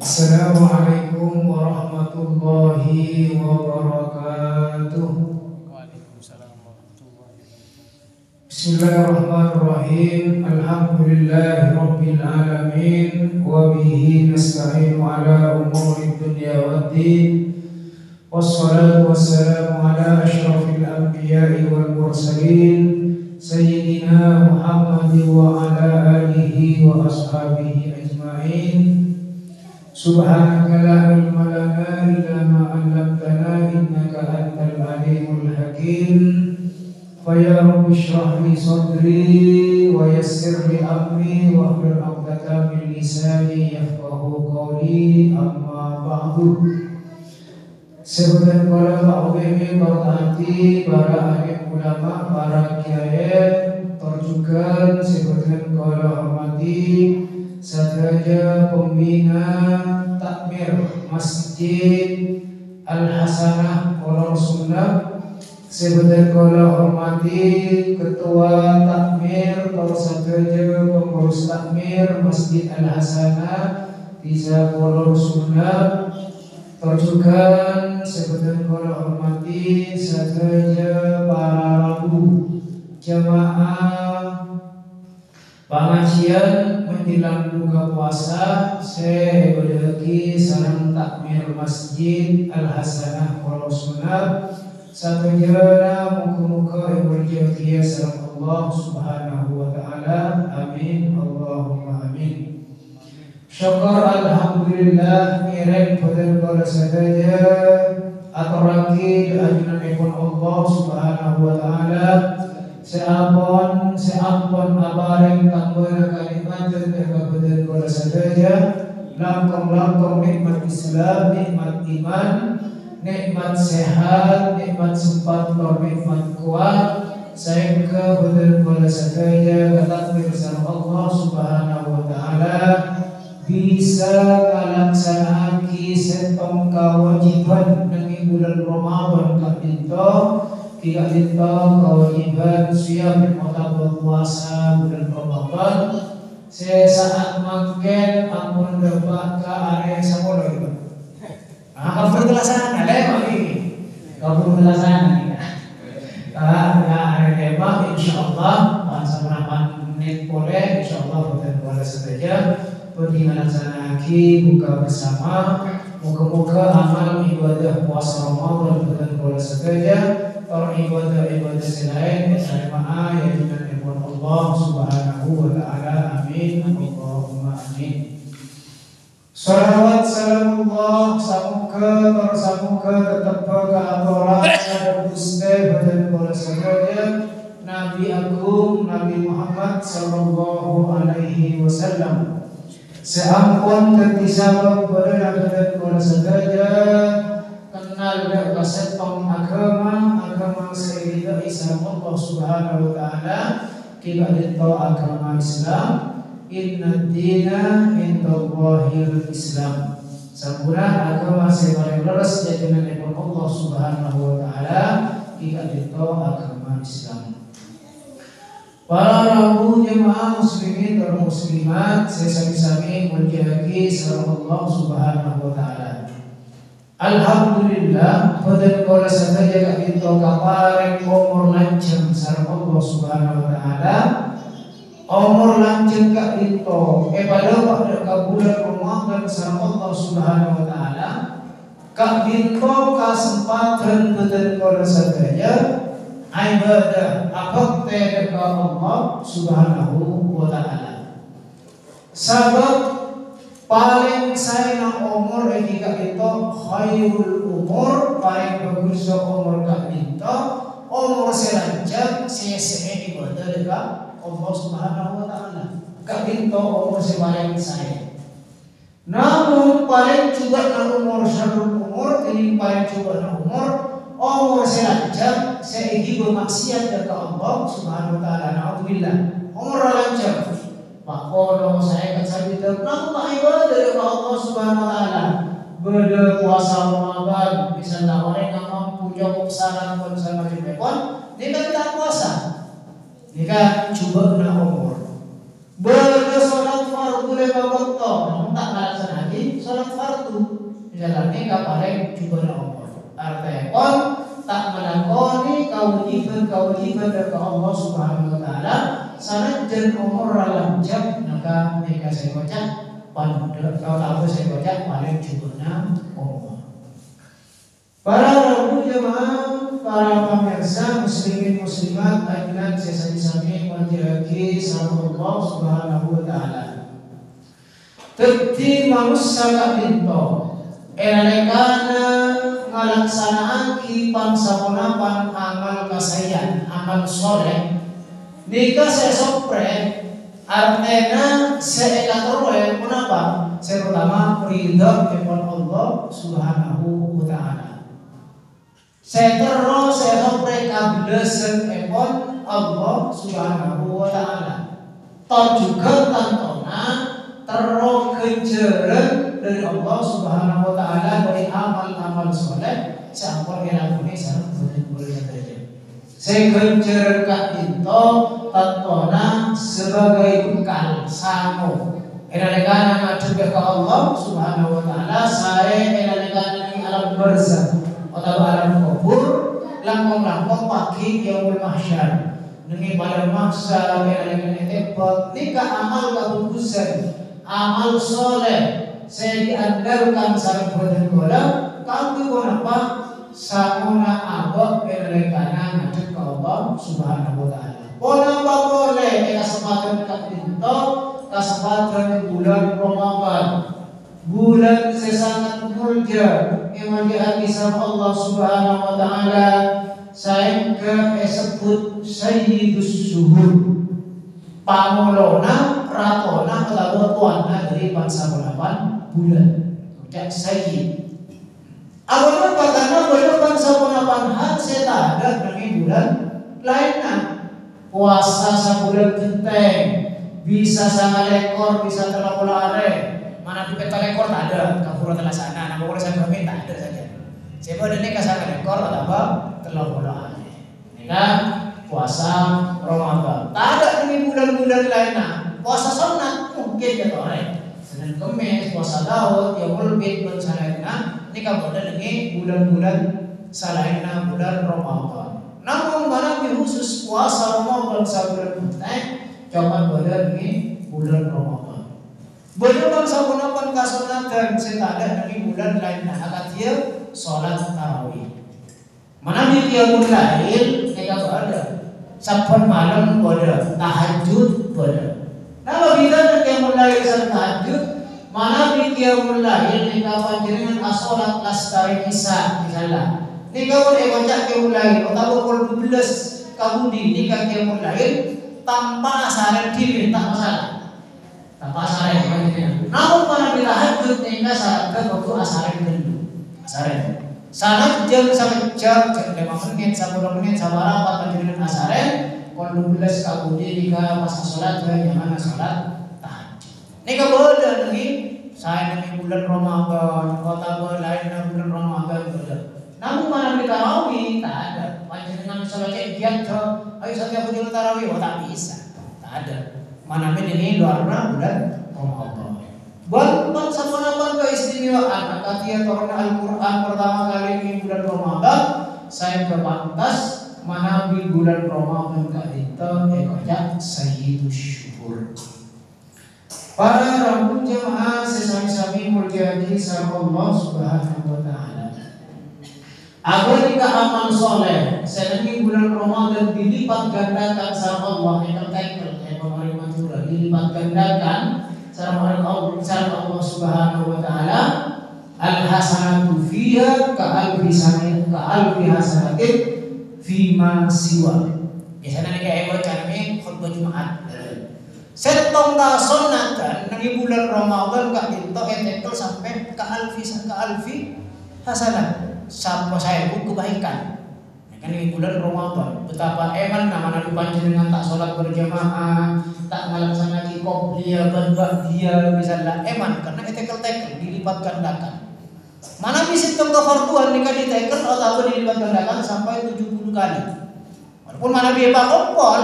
Assalamualaikum warahmatullahi wabarakatuh. Waalaikumsalam warahmatullahi wabarakatuh. Bismillahirrahmanirrahim. Alhamdulillahi rabbil alamin wa bihi nasta'inu ala umuri dunya waddin. Wassalatu wassalamu ala asyrafil anbiya'i wal mursalin sayyidina Muhammadin wa ala alihi wa ashabihi ajma'in. Subhanaka la ilma lana illa ma 'allamtana innaka antal alimul hakim. Fa ya rabbi shrah li sadri wa yassir li amri wa hlul 'uqdatam min lisani yafqahu qawli. Amma ba'du. Sebutan para ulama, para hati, para alim ulama, para kiai, terjugan sebutan para hormati saudara pembina takmir Masjid Al-Hasanah Kolor Sunnah, sebutan para hormati ketua takmir, para saudara pengurus takmir Masjid Al-Hasanah Desa Kolor Sunnah, terjugan sebutan para hormati saudara para rabu jamaah pengajian menjelang buka puasa. Saya berdaki sarang takmir Masjid Al-Hasanah Kolor Sunnah satu jana muka-muka berjaya sarang Allah subhanahu wa ta'ala. Amin Allahumma amin. Syukur alhamdulillah mirip pada kala saja atau lagi ajunan ekon Allah subhanahu wa ta'ala. Seampun abareng tambah kalimat dan kepada kala saja langkong nikmat Islam, nikmat iman, nikmat sehat, nikmat sempat, nikmat kuat. Saya kepada kala saja kata bersama Allah subhanahu wa ta'ala bisa melaksanakan setong kewajiban di bulan Ramadan tidak kewajiban siap atau berpuasa bulan Ramadan. Sesaat makan ampun dapat ke area sekolah itu. Kabur kelasan ada lagi. Kabur kelasan area lembah insyaallah sama menit boleh insyaallah pada saja. Pergi melaksanakan buka bersama. Moga-moga amal ibadah puasa Ramadan bulan bola saja. Orang ibadah selain jamaah yang dimuliakan Allah subhanahu wa ta'ala. Amin Allahumma amin. Salawat salamullah samuka tetap ke aturan dan Gusti bulan bola saja Nabi Agung Nabi Muhammad sallallahu alaihi wasallam. Seampun tertisabang pada dan bola saja kenal dan kasetong agama seiring Islam Allah subhanahu wa ta'ala. Kita itu agama Islam. Inna dina indallahil Islam. Sampurna agama sebagai leres jadinya oleh Allah subhanahu wa ta'ala. Kita itu agama Islam. Para rabu jemaah muslimin dan muslimat, saya sami-sami menjadi sarang Allah subhanahu wa ta'ala. Alhamdulillah pada kola saja kita kaparing umur lanceng sarang Allah subhanahu wa ta'ala. Umur lanceng kak itu pada bulan Ramadan sarang Allah subhanahu wa ta'ala. Kak itu kesempatan pada kola saja ibadah apa kepada Allah subhanahu wa ta'ala. Sebab paling sayang umur ketika itu khairul umur, paling bagus umur kita umur selanjang sese ibadah dekat Allah subhanahu wa ta'ala. Kita umur sepaling sayang. Namun paling juga umur syarul umur, ini paling juga umur selanjang seigi bermaksiat kepada Allah subhanahu wa ta'ala. Na'udzubillah. Umur lanjang Pak Kono saya kan saya bilang nampak ibadah kepada Allah subhanahu wa ta'ala. Berpuasa Ramadan misalnya orang yang mampu cukup saran pun sama jempol dia kan tak puasa, dia kan coba umur. Bersolat fardu lima waktu, namun tak melaksanakan salat fardu. Misalnya kaparing jubana Allah. Artinya tak melakoni kewajiban dari Allah Subhanahu wa taala sanajan umur dalam jam maka mereka saya baca pada kalau saya baca paling jubana Allah. Para rabu jemaah, para pemirsa muslimin muslimat ajunan sesami-sami menjadi sama Allah Subhanahu wa taala. Tekti manusia pinto elekana ngalaksanaan pangsamunapan amal kasayan amal soleh nika sesopre artena seekatorwe kenapa? Pertama ridha kepada Allah Subhanahu wa taala. Setero sesopre kablesen kepada Allah Subhanahu wa taala. Toh juga tantona tero kejaran dari Allah Subhanahu wa taala dari amal-amal soleh sampun dilakoni sareng boleh saja. Sekejar ka itu tatona sebagai bekal sango. Enalekana ngadep ke Allah Subhanahu wa taala saya enalekana di alam barzakh atau alam kubur langkung-langkung pagi yaumul mahsyar. Dengan pada maksa enalekana tebak nikah amal kabukusan amal soleh saya diandalkan sareng boten kula kangge apa sauna abot elekana ngadep ka Allah Subhanahu wa taala. Apa boleh kesempatan kapinto kesempatan bulan Ramadan. Bulan sesangat mulia yang dihati sama Allah Subhanahu wa taala saya sebut Sayyidus Syuhur. Pangulona ratona atau tuanna dari bangsa Bonapan bulan tidak sayyid. Awalnya pertama boleh bangsa Bonapan saya ada dengan bulan lainnya. Puasa sebulan genteng bisa sangat ekor bisa 30 are. Mana di peta ekor tak ada kapura telah sana. Nama boleh saya kami tak ada saja. Siapa ada nikah sangat ekor atau apa 30 are. Nikah puasa Ramadan. Tak ada dengan bulan-bulan lainnya. Puasa sunat mungkin ya orang. Senin Kemis, puasa Daud, Yaumul Bid dan salainna. Ini kamu ada dengan bulan-bulan salainna bulan Ramadan. Namun mana khusus puasa Ramadan sebulan penting, jangan pada dengan bulan Ramadan. Boleh bangsa gunakan kasunatan saya ada dengan bulan lainnya. Akan dia sholat tarawih. Mana dia mulai? Kita ada. Sampun malam pada tahajud pada. Nah bila dia mulai salat tahajud, mana dia mulai ni kawan jenengan asolat lastari kisah misalnya. Ni kawan baca dia mulai, atau pukul 12 kabudi ni kan dia mulai tanpa asaran diri tak masalah. Tanpa asaran macamnya. Namun mana bila tahajud ni kan salat waktu asaran dulu. Asaran. Sana jam sampai jam 5 menit, 10 menit, sama rapat dengan asaren. Kalau 12 kabudi jika pas sholat jangan sholat tahajud. Ini kebetulan lagi saya nanti bulan Ramadan, kota lain bulan Ramadan betul. Namun mana di tarawih tak ada. Panjenengan sholat giat ke, ayo setiap bulan tarawih, tak bisa, tak ada. Mana ini luar bulan Ramadan. Buat sampun keistimewaan akatia karena Al-Quran pertama kali ini bulan Ramadan saya berpantas manabi bulan Ramadan kadita ekojak Sayyidus Syuhur. Para rabu jemaah sesami-sami mulyadi sama Allah Subhanahu wa taala. Agar jika amal soleh senangi bulan Ramadan dilipat gandakan sama Allah yang tertekel pemerintah Madura dilipat gandakan sama Allah Subhanahu wa taala al-hasanatu fiha ka'alfi hasanatin fima siwa. Biasanya kayak baca ini khutbah Jumat. Setong ta sunatan nang bulan Ramadan kak dinto etekel sampai ka'alfi hasanat. Sampai saya kebaikan. Kan ini bulan Ramadan betapa eman nama nabi panjenengan tak sholat berjamaah tak melaksanakan qobliyah dan ba'diyah misalnya eman karena tekel dilipat gandakan. Mana bisa tengah farduan nikah ditekel atau dilipat gandakan sampai 70 kali. Walaupun mana biaya kompol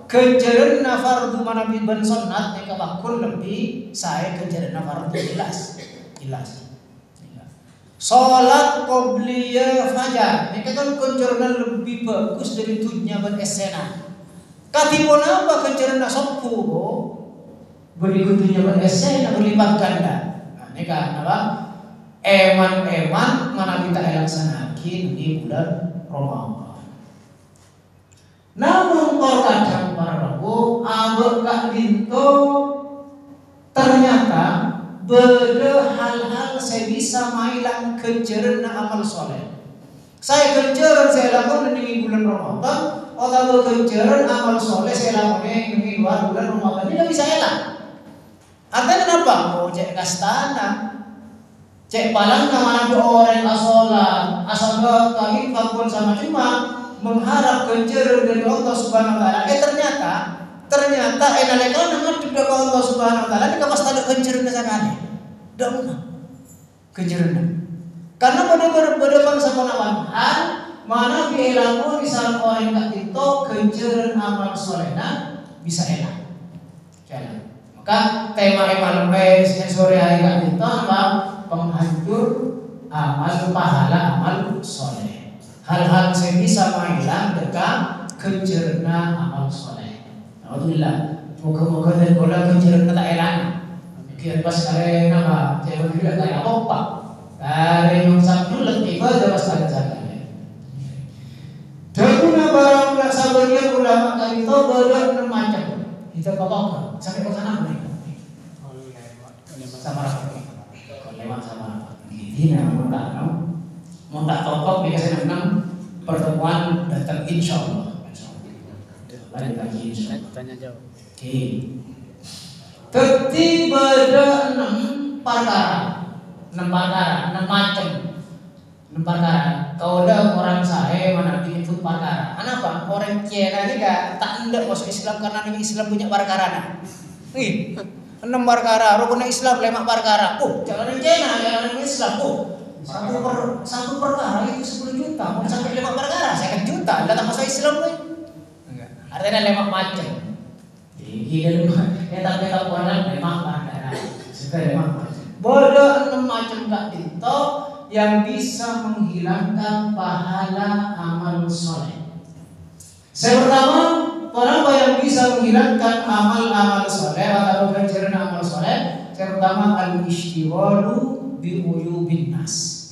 kejaran fardu mana bi ben sunat nikah bakul lebih saya kejaran fardu jelas. jelas. Salat qobliyah fajar, ini kan kencerna lebih bagus dari tujuhnya beresena. Katipun apa kencerna sopu, berikutnya beresena berlipat ganda. Nah, ini kan apa? Eman mana kita laksanakan di bulan Ramadan. Namun terkadang para rabu abek kak dinto ternyata beda hal-hal saya bisa mailang kenceran amal soleh. Saya kenceran saya lakukan di bulan Ramadan, atau kenceran amal soleh saya lakukan di luar bulan Ramadan. Ini bisa elak. Artinya kenapa? Oh cek kastana, cek palang nama orang asolat, asal kami fakun sama cuma mengharap kenceran dari Allah Subhanahu Wa Taala. Ternyata enalekan nama tidak Allah Subhanahu Wa Taala ini kapas tanda kenceran sekali. Dah mana kenceran? Karena pada bangsa penawan hal mana bielamu misal orang tak itu kenceran amal solehna bisa enak. Jalan. Maka tema malam sore hari tak itu apa? Penghancur amal pahala amal soleh. Hal-hal yang bisa menghilang dekat kencerna amal soleh. Alhamdulillah, moga-moga dan bola kencerna tak enak. Kian pas kare nama cewek tidak kayak apa? Kare yang sabtu lebih pada pas ada jalan. Dahulu barang sabarnya ulama kali itu ada 6 macam. Kita bawa sampai ke sana boleh. Sama lewat sama. Ini nama mau tak topok dikasih 6 pertemuan datang insyaallah. Lain lagi Tanya jawab. Oke. Ketiba ada 6 perkara, 6 macam, 6 perkara. Kau ada orang saya mana itu perkara. Kenapa? Orang Cina ini tak hendak masuk Islam karena ini Islam punya perkara. Nih, 6 perkara. Rukun Islam 5 perkara. Oh, jangan Cina, jangan Islam. Oh, satu perkara itu 10 juta. Mau sampai 5 perkara, 50 juta. Datang masuk Islam nih. Artinya 5 macam. Jadi kita orang 5 perkara. Sudah 5 macam. Bodoh 6 macam kak dito yang bisa menghilangkan pahala amal soleh. Yang pertama, orang yang bisa menghilangkan amal soleh atau ganjaran amal soleh. Yang pertama al-ishtighalu bi uyubin nas.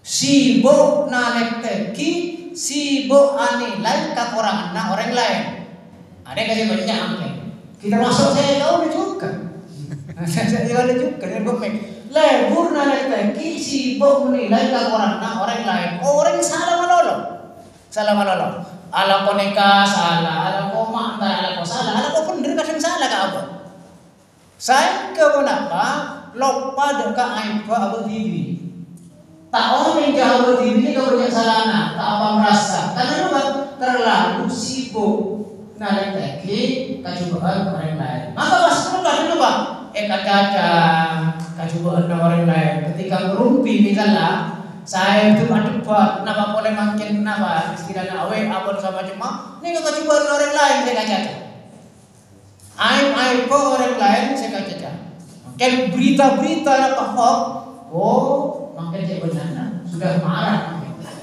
Sibuk nalek teki, sibuk anilai kekurangan orang lain. Ada yang kasih banyak angke. Kita masuk saya tahu juga. Saya ada juga yang gue lebur nalek teki, sibuk menilai kekurangan orang lain. Orang salah malolo. Ala koneka salah, ala koma antara ala ko salah, ala ko bener kadang salah kak apa? Saya kenapa lupa dekat aib abu diri. Tak orang yang jauh diri kau punya salahna, tak apa merasa. Karena apa? Terlalu sibuk nalek teki kecubaan orang lain. Maka pas dulu Pak, kaca kecubaan orang lain. Ketika berumpi misalnya, saya itu debat, kenapa boleh makin kenapa istilahnya awe abon sama cuma ini kecubaan orang lain saya kaca. Aib orang lain saya kaca. Kan berita-berita apa hoax? Oh, makin dia benar sudah marah.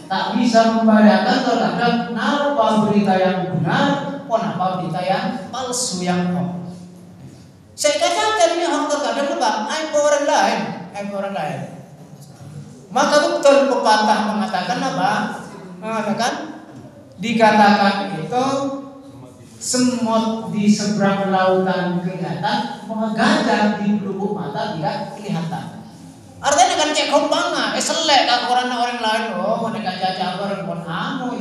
Tak bisa membedakan terhadap apa berita yang benar, apa berita yang palsu yang hoax. Saya katakan ini hoax terkadang apa? Aib orang lain. Maka betul pepatah mengatakan apa? Mengatakan dikatakan itu semut di seberang lautan kelihatan, gajah di lubuk mata tidak kelihatan. Artinya kan cek kompangnya, selek kak orang lain. Oh, mereka jajan orang pun anu.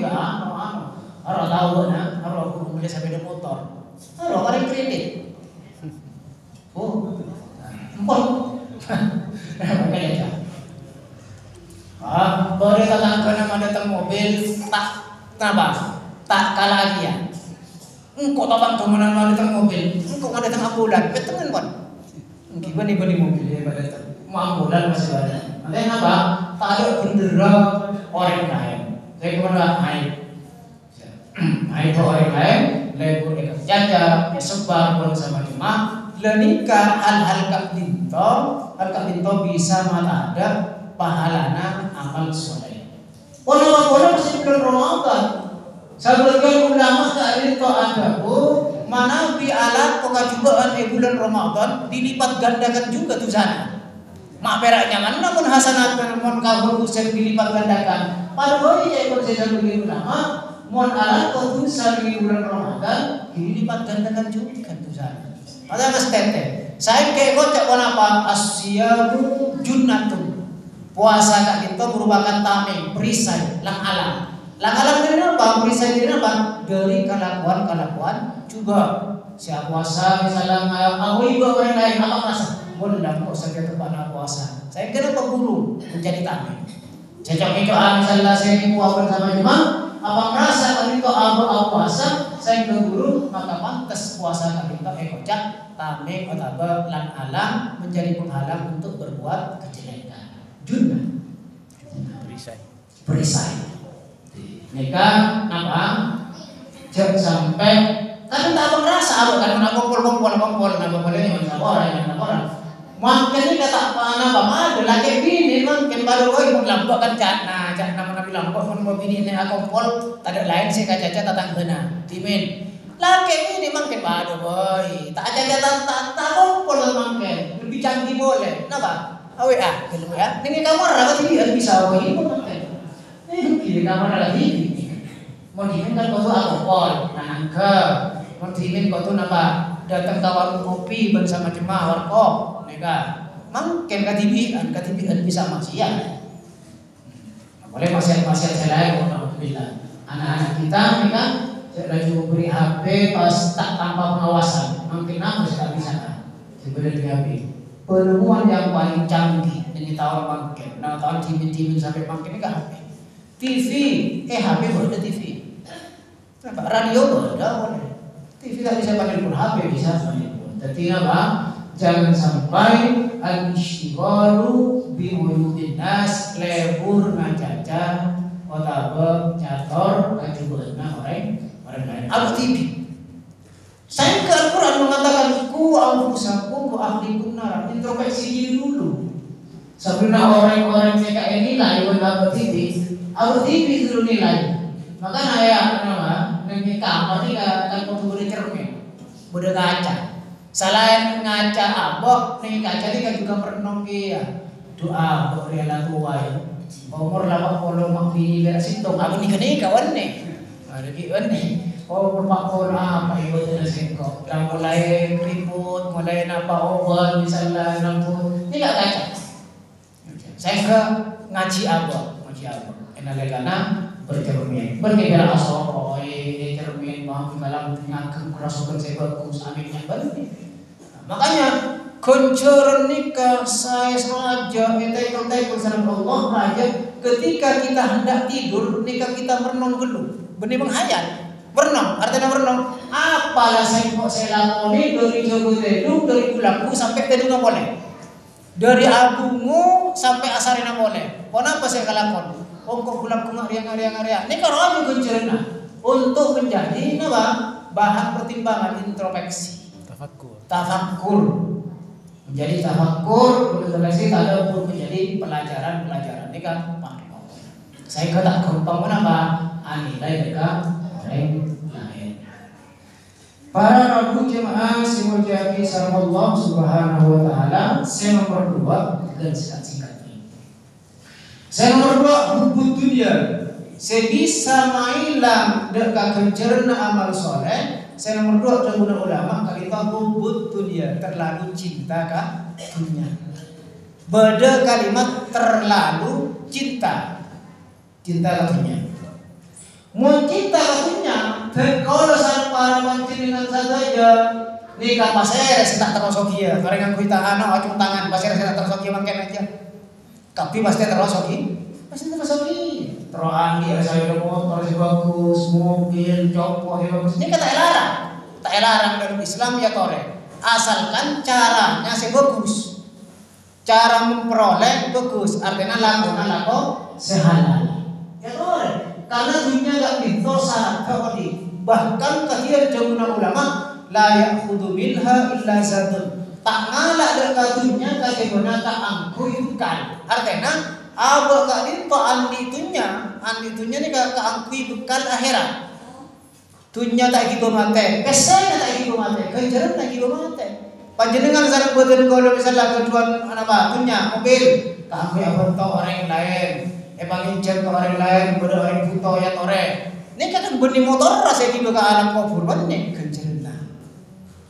Orang tahu na, orang kemudian sampai di motor. Orang kredit. Oh, empon. Makanya. Boleh tetangga nama datang mobil tak kalah dia. Engkau tahu teman nama datang mobil, engkau nggak datang ambulan, betul kan? Gimana di mobil dia datang. Ambulan masih ada. Nanti apa? Tak ada bendera orang lain. Saya kemana aib orang lain, lebur ikat jaja, sebar pun sama cuma lenika hal-hal kak dinto bisa mata ada pahalana amal soleh. Pola masih bulan Ramadan. Sebagian ulama kak dinto ada mana bi alat pengajubaan bulan Ramadan dilipat gandakan juga tuh sana. Mak peraknya mana namun hasanat mon kabur usen dilipat gandakan. Padahal ya kalau saya sebagian ulama mon alat kau di bulan Ramadan dilipat gandakan juga tuh sana. Ada mas tete. Saya kayak kocak apa asyamu junnatun. Puasa kak itu merupakan tameng perisai lang alam. Lang alam ini apa? Perisai ini apa? Dari kelakuan juga. Siap puasa misalnya aku ibu orang lain apa merasa bunda kok saya tempat puasa. Saya kenapa guru menjadi tameng. Saya coba itu misalnya saya puasa bersama jemaah. Apa merasa kalau itu aku puasa saya ke guru maka pantas puasa kali itu kocak tameng atau lang alam menjadi penghalang untuk berbuat kejelekan. Junnah perisai. Mereka apa? Jangan sampai tapi tak merasa apa kan nak kumpul nama bolehnya macam orang. Makin ni kata apa ada lagi bini makin baru oi lambok kan cakna nama lambok mun bini ni kumpul tak ada lain sih kaca tatang kena. Timin. Lagi bini makin baru oi. Tak aja tak kumpul makin. Lebih canggih boleh. Napa? Awe gitu ya. Ini kamar raga TV bisa oi makin. Kiri kamar lagi. Mau dimin kan kau tu alkohol, nangka. Mau dimin kau tu napa? Datang ke warung kopi bersama jemaah warkop, nega. Mungkin katibian bisa maksiat. Boleh maksiat selain alhamdulillah. Anak-anak kita, mereka lagi memberi HP pas tak tanpa pengawasan. Mungkin apa tak bisa? Diberi HP. Penemuan yang paling canggih ini tahun mungkin. Nah tahun timin sampai mungkin ini kan HP. TV, HP boleh TV. Radio boleh, TV tak bisa panggil pun HP bisa panggil pun. Jadi apa? Jangan sampai al-ishtighalu bi uyubin nas lebur ngacaca otabe nyator kajubeuna orang lain. Al TV. Saya ke Al-Quran mengatakan ku anfusakum wa ahlikum nar. Introspeksi diri dulu. Sebelum orang-orang CKN nilai buat TV. Aku TV dulu nilai. Maka ayah nama nengki kamar ni kan beri cermin, beri kaca. Selain ngaca abok, nengki kaca ni kan juga merenung dia. Doa berilah tua ya. Umur 80 mak bini berak situng. Aku ni kawan ni. Ada kawan ni. Oh berpakor apa ibu tu sengkok. Dah mulai keriput, mulai nampak obat misalnya nampak. Ni tak kaca. Saya ke ngaji abok. Enalegana bercermin, berkira asal cermin bang dalam ngagem kerasukan saya bagus aminnya balik. Makanya kuncuran nikah saya saja entai bersama Allah raja ketika kita hendak tidur nikah kita merenung dulu, benih menghayal. Berenang, artinya berenang. Apalah saya lakoni dari jogo tedung dari pulangku sampai tedung boleh. Dari abumu sampai asarina boleh. Kenapa saya kalakon? Kok pulang ke area. Ini kalau aku cerita untuk menjadi apa? Bahan pertimbangan introspeksi. Tafakkur. Menjadi tafakkur, introspeksi ada pun menjadi pelajaran. Ini kan saya kata gampang apa? Anilai dekat orang lain. Para rabu jemaah simuljabi sama Allah Subhanahu wa taala, saya nomor 2 dan singkat. Saya nomor 2 hubud dunia. Sebisa mailang dekat kencerna amal soleh. Saya nomor 2 dengan ulama kali itu hubud dunia, terlalu cinta ke dunia. Beda kalimat terlalu cinta ke dunia. Mau cinta ke dunia, kalau para pancingan saja nikah pasir saya tak terosok dia. Karena aku kita acung tangan pasir saya tak terosok dia makan aja. Tapi pasti terosoki. Teroan dia saya motor bagus, mobil, copot bagus. Ini kata tak larang dalam Islam ya tore. Asalkan caranya bagus. Cara memperoleh bagus, artinya laku sehalal. Ya tore. Karena dunia gak pintu syarat kau di. Bahkan kathir jumlah ulama la ya'khudhu minha illa zadun. tak ngalak dekat dunia kategori tak angkui bekal. Artinya abo kak dinto andi tunya ni kak angkui bekal akhirat. Tunya tak gitu mate, pesanya tak gitu mate, kejaran tak gitu mate. Panjenengan sareng boten kalau misalnya kejuan anak batunya mobil, kami abang tahu orang lain, pangincen ke orang lain, bodoh orang buto ya tore. Ini kan benih motor rasa gitu ke anak kubur banyak kejaran.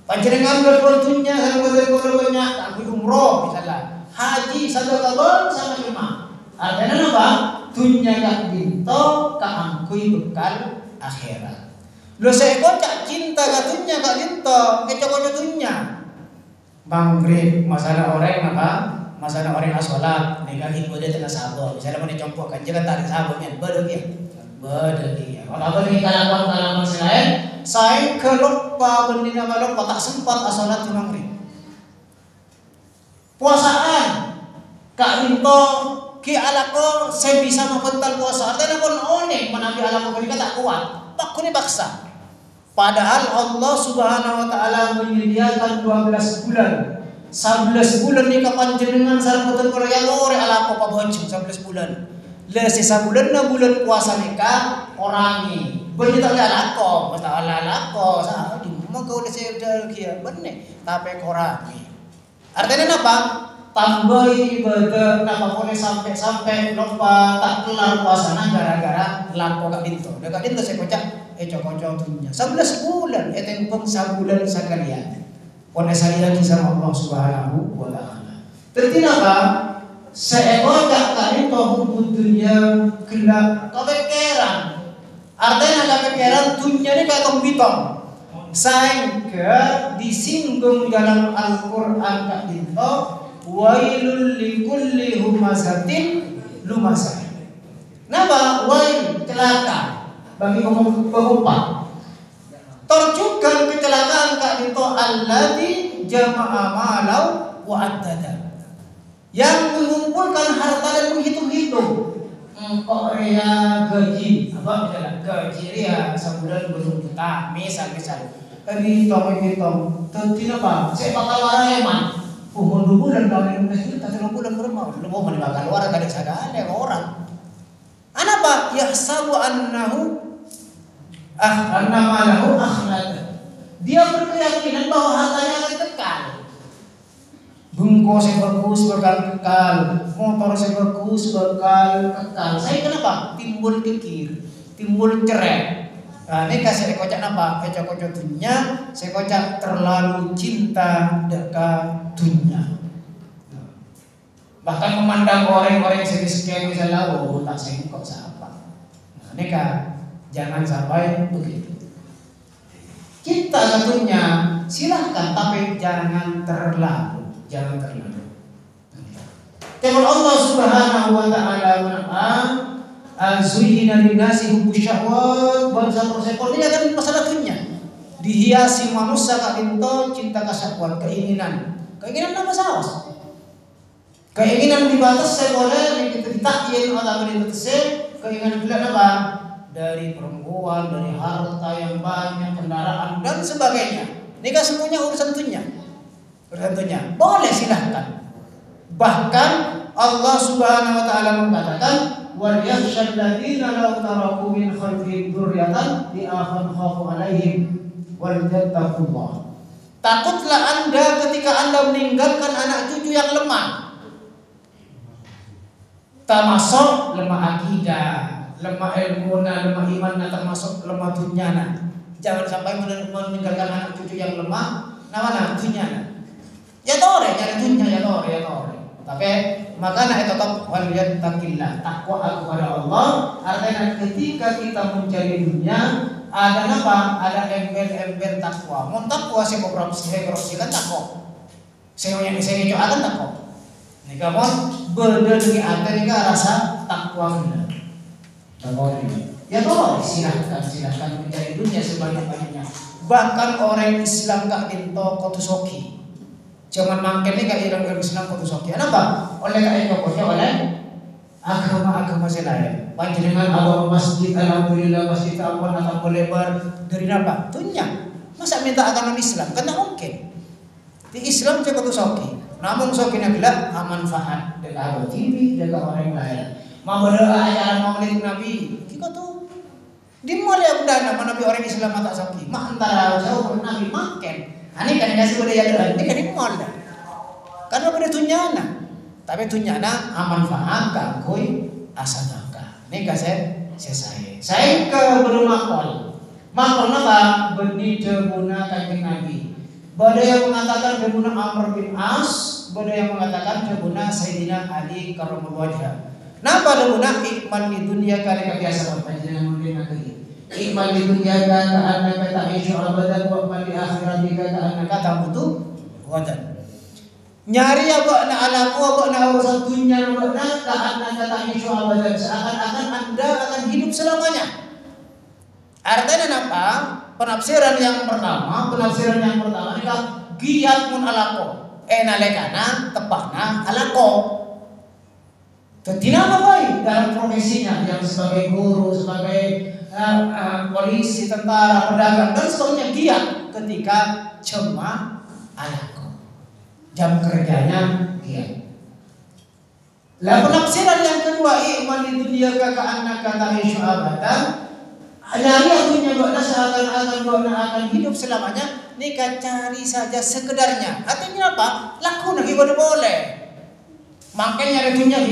Panjenengan berdoanya sareng boten kalau banyak, kami umroh misalnya, haji satu kabel sama cuma. Artinya apa? Dunia kak dinto kaangkui bekal akhirat. Lo saya kocak cinta katunya kak dinto, kecok dunia. Maghrib masalah orang apa? Masalah orang asolat, negatif boleh tengah sabar. Misalnya mau dicompokkan, jangan tarik sabarnya, berdegi. Kalau berdegi kalaman selain, saya kelupa bendina lupa tak sempat asolat di maghrib. Puasaan, kak Minto, ki alako saya bisa membental puasa. Artinya pun onek menabi alako mereka tak kuat. Pak ni baksa. Padahal Allah Subhanahu wa taala menyediakan 12 bulan. 11 bulan ni kapan jenengan sareng boten Korea lore ala apa boceng 11 bulan. Le sisa bulan na bulan puasa nika orangi. Bener tak alako, masa alako sa di mo kau dese kia bener tapi korangi. Artinya apa? Tambahi ibadah napa boleh sampai lupa tak kelar puasana gara-gara lapo kak dinto. Kak dinto saya kocak cocok dunia 11 bulan eteng pun sabulan sakalian pone saya kisah Allah Subhanahu wa taala. Terus apa? Seekor kak dinto hukum dunia gelap kebekeran. Artinya kebekeran dunia ini kayak komputong. Sehingga disinggung dalam Al-Qur'an kak dinto wailul likulli humazatin lumazah. Napa wail celaka bagi pengumpat. Terjugan kecelakaan kak dinto alladzi jama'a malau wa addada. Yang mengumpulkan harta dan menghitung-hitung. Korea gaji apa misalnya gaji dia sebulan 20 juta misal hitung tentu apa saya bakal waraeman umur 2 bulan tahun 15 juta 3 bulan berapa lu mau bakal warak ada sadar ada orang apa yahsabu annahu malahu akhlad. Dia berkeyakinan bahwa hartanya akan kekal. Bengko saya bagus bakal kekal, motor saya bagus bakal kekal. Saya kenapa? Timbul kikir, timbul cerai. Nah, ini kasih kocak apa? Kocak dunia, saya kocak terlalu cinta dekat dunia. Bahkan memandang orang-orang sekian misalnya, oh tak sengkok siapa. Nah, ini jangan sampai begitu. Kita tentunya silahkan, tapi jangan terlalu. Teman Allah Subhanahu wa taala menang azuyina linnasi hubbus syahwat bangsa persepol ini kan masalah dunia. Dihiasi manusia kak dinto cinta kesyahwat, keinginan apa sawas? Keinginan dibatas saya boleh ditakin atau dibatasi keinginan bila apa? Dari perempuan, dari harta yang banyak, kendaraan dan sebagainya. Ini kan semuanya urusan dunia. Boleh silahkan. Bahkan Allah Subhanahu wa taala mengatakan wal yakhshal ladzina law taraku min khalfihim dzurriatan di'afan khafu alaihim wal yattaqullah. Takutlah Anda ketika Anda meninggalkan anak cucu yang lemah. Termasuk lemah akidah, lemah ilmu, lemah iman, termasuk lemah dunia. Jangan sampai meninggalkan anak cucu yang lemah. Nama dunia. Ya tore, cari dunia ya tore. Tapi makanya itu tetap wal yattaqillah, takwa kepada Allah. Artinya ketika kita mencari dunia ada apa? Ada ember takwa. Mun takwa saya korupsi kan takwa. Saya yang saya itu akan takwa. Nika mon beda dengan ate nika rasa takwa benar. Takwa ini. Ya toh silahkan mencari dunia sebanyak-banyaknya. Bahkan orang Islam kak dinto kotusoki. Jangan mangken ni kak orang Islam kotusoki. Kenapa? Oleh kak itu oleh agama selain. Panjenengan agama masjid, alhamdulillah masjid ampun atau lebar dari apa? Dunia. Masa minta agama Islam? Kan tak mungkin. Di Islam jaga tu soki. Namun soki nak bilang manfaat jaga TV, jaga orang lain. Mau berdoa ajaran Maulid Nabi, kita tu di mall ya budana mana Nabi orang Islam tak soki. Mak antara jauh Nabi makan. Ani kan kasih budaya doa, ini kan di mall dah. Karena pada tunyana, tapi tunyana manfaat kangkui asadaka. Ini kasih saya ke bermakol. Makol apa? Benih guna kanjeng Nabi. Ada yang mengatakan kebuna Amr bin As, ada yang mengatakan kebuna Sayyidina Ali karramallahu wajhah. Napa kebuna ikmal di dunia kali kebiasaan panjenengan mungkin lagi. Ikmal di dunia ka annaka ta'ishu abadan wa ikmal di akhiratika ka annaka tamutu wadan. Nyari apa na alaku apa na urusan dunia apa na ka annaka ta'ishu abadan, seakan-akan Anda akan hidup selamanya. Artinya apa? Penafsiran yang pertama adalah giat mun alako, nalekana tepana alako. Tidak baik dalam profesinya yang sebagai guru, sebagai polisi, tentara, pedagang dan sebagainya giat ketika cuma alako. Jam kerjanya giat. Lah penafsiran yang kedua iman di dunia ka annaka ta'ishu abadan. Nyari akunya bakna seakan-akan bakna akan hidup selamanya. Nika cari saja sekedarnya. Artinya apa? Laku nak ibadah boleh. Makanya retunya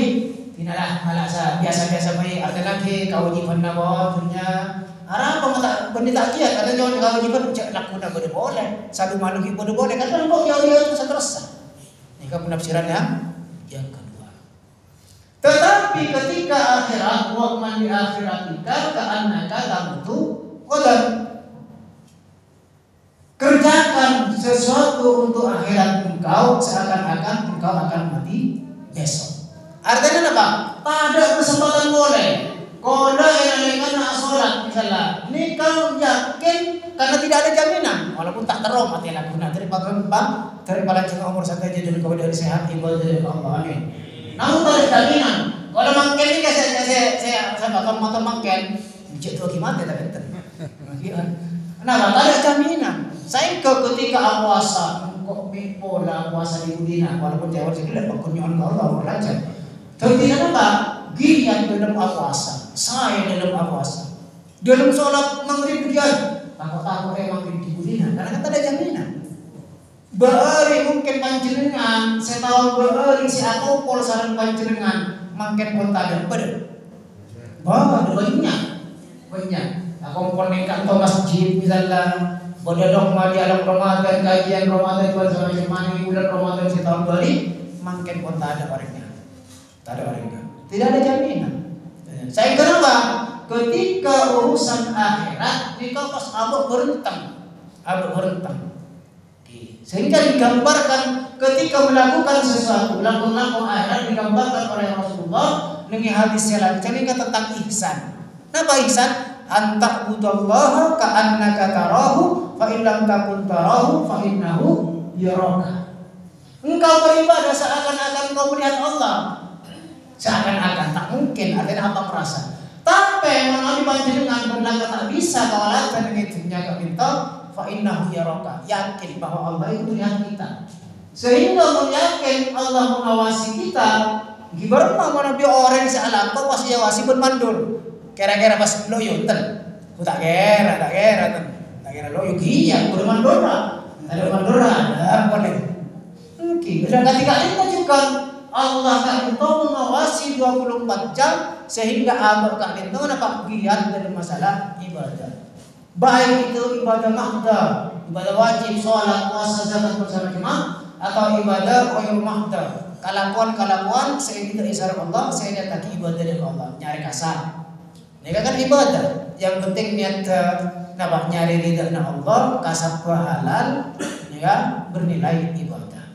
tidaklah malah biasa-biasa baik. Ada lagi kewajiban nawa punya. Arah apa benda tak kiat. Ada jangan kewajiban laku nak ibadah boleh. Satu makhluk ibadah boleh. Kadang kok jauh-jauh itu seterusnya. Nika penafsiran yang kedua. Tetapi ketika akhirat wa'man di akhiratika ka'annaka tamutu qadan. Kerjakan sesuatu untuk akhirat engkau seakan-akan engkau akan mati besok. Artinya apa? Pada kesempatan boleh. Koda yang nak sholat misalnya. Ini kau yakin karena tidak ada jaminan. Walaupun tak terong mati laku nak daripada jika umur satu aja dan kau dari sehat ibadah dari Allah. Amin. Namun tak ada jaminan. Kalau mangken ini saya bakal motor mangken, cek tu gimana tak ada. Kenapa? Tak ada jaminan. Saya ketika puasa, kok pola puasa di Udina, walaupun jawab sekali pakunyon kau tak belajar. Tapi apa? Giat dalam puasa, saya dalam puasa, dalam sholat maghrib dia, takut maghrib di Udina, karena tak ada jaminan. Beari mungkin panjenengan, setahun beari si aku pol saran panjenengan, makin pun tak ada pada. Ada banyak. Aku pun nekat ke masjid misalnya, bododok di alam Ramadan, kajian Ramadan macam mana bulan Ramadan setahun beari, makin pun tak ada orangnya. Tidak ada jaminan. Saya kenapa? Ketika urusan akhirat, jika pas abuk berentang. Sehingga digambarkan ketika melakukan sesuatu, laku-laku akhirat digambarkan oleh Rasulullah dengan hadis yang cerita tentang ihsan. Apa ihsan? Anta budallaha ka'annaka tarahu fa in lam takun tarahu fa innahu yaraka. Engkau beribadah seakan-akan engkau melihat Allah. Seakan-akan tak mungkin, artinya apa merasa. Tapi melalui panjenengan berlaku tak bisa kalau lakukan dengan dunia minta fa innahu yaraka, yakin bahwa Allah itu melihat kita. Sehingga yakin Allah mengawasi kita. Gimana mana dia orang salah kau pasti awasi bermandul. Kira-kira pas loyo ten. Ku tak kira ten. Tak kira loyo giat bermandora. Ada mandora ada boleh. Mungkin dan ketika itu juga Allah akan mengawasi 24 jam sehingga abad kalian tahu apa giat dari masalah ibadah. Baik itu ibadah mahdah, ibadah wajib, sholat, puasa, zakat bersama jemaah, atau ibadah ghairul mahdah, kelakuan sehingga isyarat Allah, sehingga tak ibadah dari Allah, nyari kasar. Ini kan ibadah. Yang penting niat nyari ridha Allah, kasab halal, ya bernilai ibadah.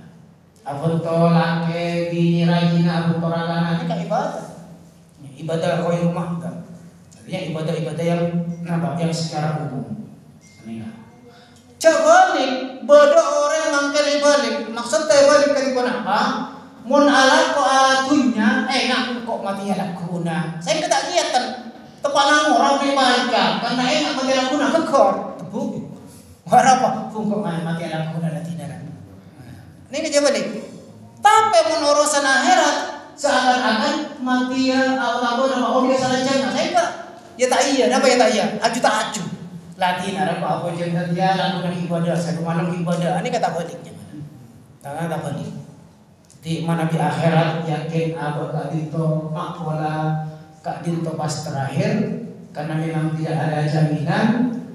Abun tolak ke bini rajina abun toragana ini kan ibadah. Ibadah ghairul mahdah. Artinya ibadah-ibadah yang secara umum. Balik, bodoh orang mangkel balik. Maksudnya balik ke apa? Mun ala ko atunya, enak kok mati ala kuna. Saya ketak kiatan. Tepanang orang ni baika, karena enak mati ala kuna kekor. Tebu. Apa? Fungkok mati ala kuna na tinaran. Ini kerja balik. Tapi menurusan akhirat seakan-akan mati ya apa nama dia salah jangan. Saya enggak. Ya tak iya, apa ya tak iya? Aju tak aju. Latih ada apa jangan dia lakukan ibadah, saya malam ibadah. Ini kata baliknya. Tangan tak balik. Di mana di akhirat yakin apa kak dito mak wala kak dito pas terakhir karena memang tidak ada jaminan.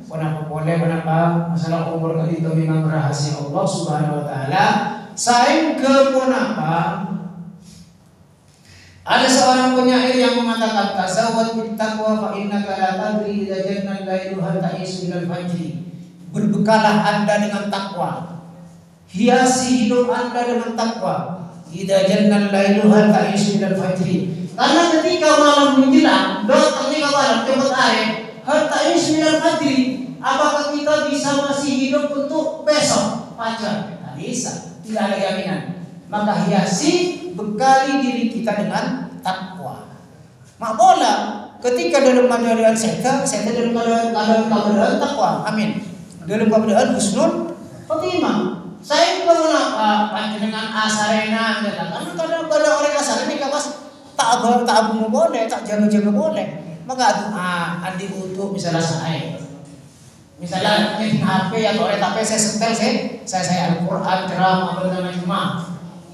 Kenapa boleh, kenapa masalah umur kak dito memang rahasia Allah Subhanahu Wa Taala. Saya ke kenapa ada seorang penyair yang mengatakan tazawwad bit taqwa fa innaka la tadri idza janna al-lailu hal ta'isu ila al-fajri. Berbekalah Anda dengan takwa. Hiasi hidup Anda dengan takwa. Idza janna al-lailu hal ta'isu ila al-fajri. Karena ketika malam menjelang, datang nih kawan cepat air. Hal ta'isu ila al-fajri. Apakah kita bisa masih hidup untuk besok fajar? Tidak bisa. Tidak ada jaminan. Maka hiasi bekali diri kita dengan takwa. Mak bola ketika dalam keadaan saya dalam keadaan takwa. Amin. Dalam keadaan husnul khotimah. Saya kenapa panjenengan asarena karena kadang pada orang asar ini kawas tak abu boleh, tak jaga boleh. Maka andi untuk misalnya saya. Misalnya ini HP atau oleh HP saya setel saya Al-Qur'an ceramah berjamaah.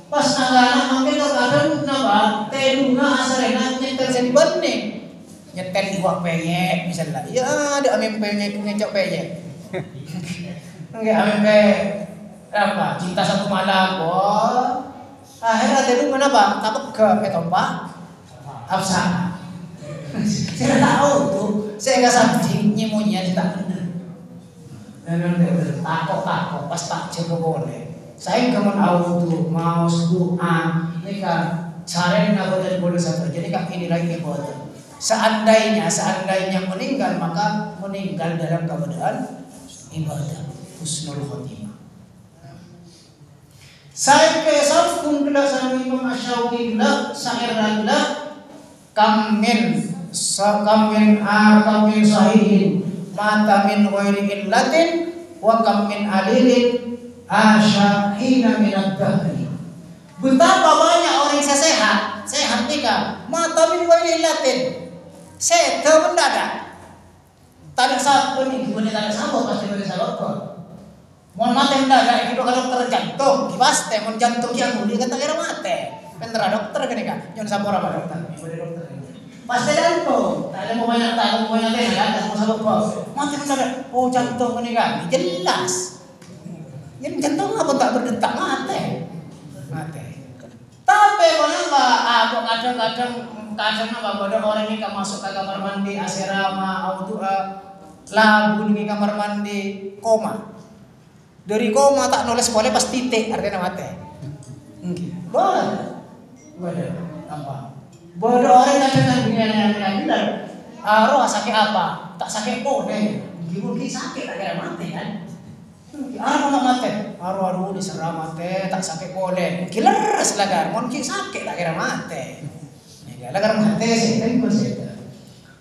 Pas nangana hampir terkadang kenapa telunga asarena nyetel saya dibanding nyetel iwak peyek misalnya. Ya ada amin peyek ngecok peyek. Enggak amin peyek apa cinta satu malam. Oh akhirnya telunga kenapa? Takut ke Pak Hafsah. Saya tahu tuh saya nggak sabjing nyemunya tidak benar. Dan takut pas tak jaga boleh. Saya kemen auto mau doa ini kan cara yang dari boleh satu jadi kan ini lagi ibadah. Seandainya meninggal maka meninggal dalam keadaan ibadah husnul khotimah. Saya kesal kumpulan sama Imam Asy'ari lah syair lah kamin sahihin mata min ghairi illatin wa kam min alilin asyahina minad dahri. Betapa banyak orang sehat nikah mata min ghairi illatin. Sehat mendadak. Tak ada sabun nih, gimana tak ada sabun pasti ada sabun. Mohon mati mendadak itu kalau dokter jantung, kipas teh mon jantung yang dia kata kira mati. Pentera dokter kan kan, jangan sabun apa dokter. Dokter. Pasti jantung, tak ada mau banyak teh kan, mau sabun bos. Mati mendadak, oh jantung ini kan, jelas. Yang jantung apa tak berdetak mati. Tapi kenapa? Aku kadang-kadang apa ada orang ini masuk ke kamar mandi asrama auto lagu di kamar mandi koma. Dari koma tak nulis boleh pas titik artinya mati. Boleh. Apa? Bodoh orang kadang yang bilang, roh sakit apa? Tak sakit boleh. Mungkin sakit tak kira mati kan? Mau mati? Aru diserang mati tak sakit boleh. Mungkin leres lagar, mungkin sakit tak kira mati. Lagar mati sih, tapi bersih.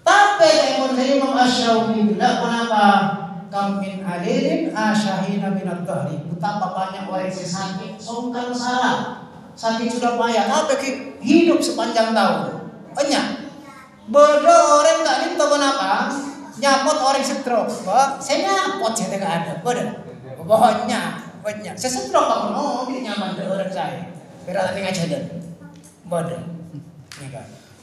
Tapi yang saya Imam Asy'ari bilang kenapa? Kam min alilin asyahina minad dahri. Betapa banyak orang yang sakit, songkang salah. Sakit sudah payah, tapi hidup sepanjang tahun. Banyak. Bodoh orang tak minta kenapa? Nyapot orang stroke. Saya nyapot saya tak ada. Banyak. Saya stroke kamu dia nyaman dari orang saya. Berarti ngajar dan bodoh.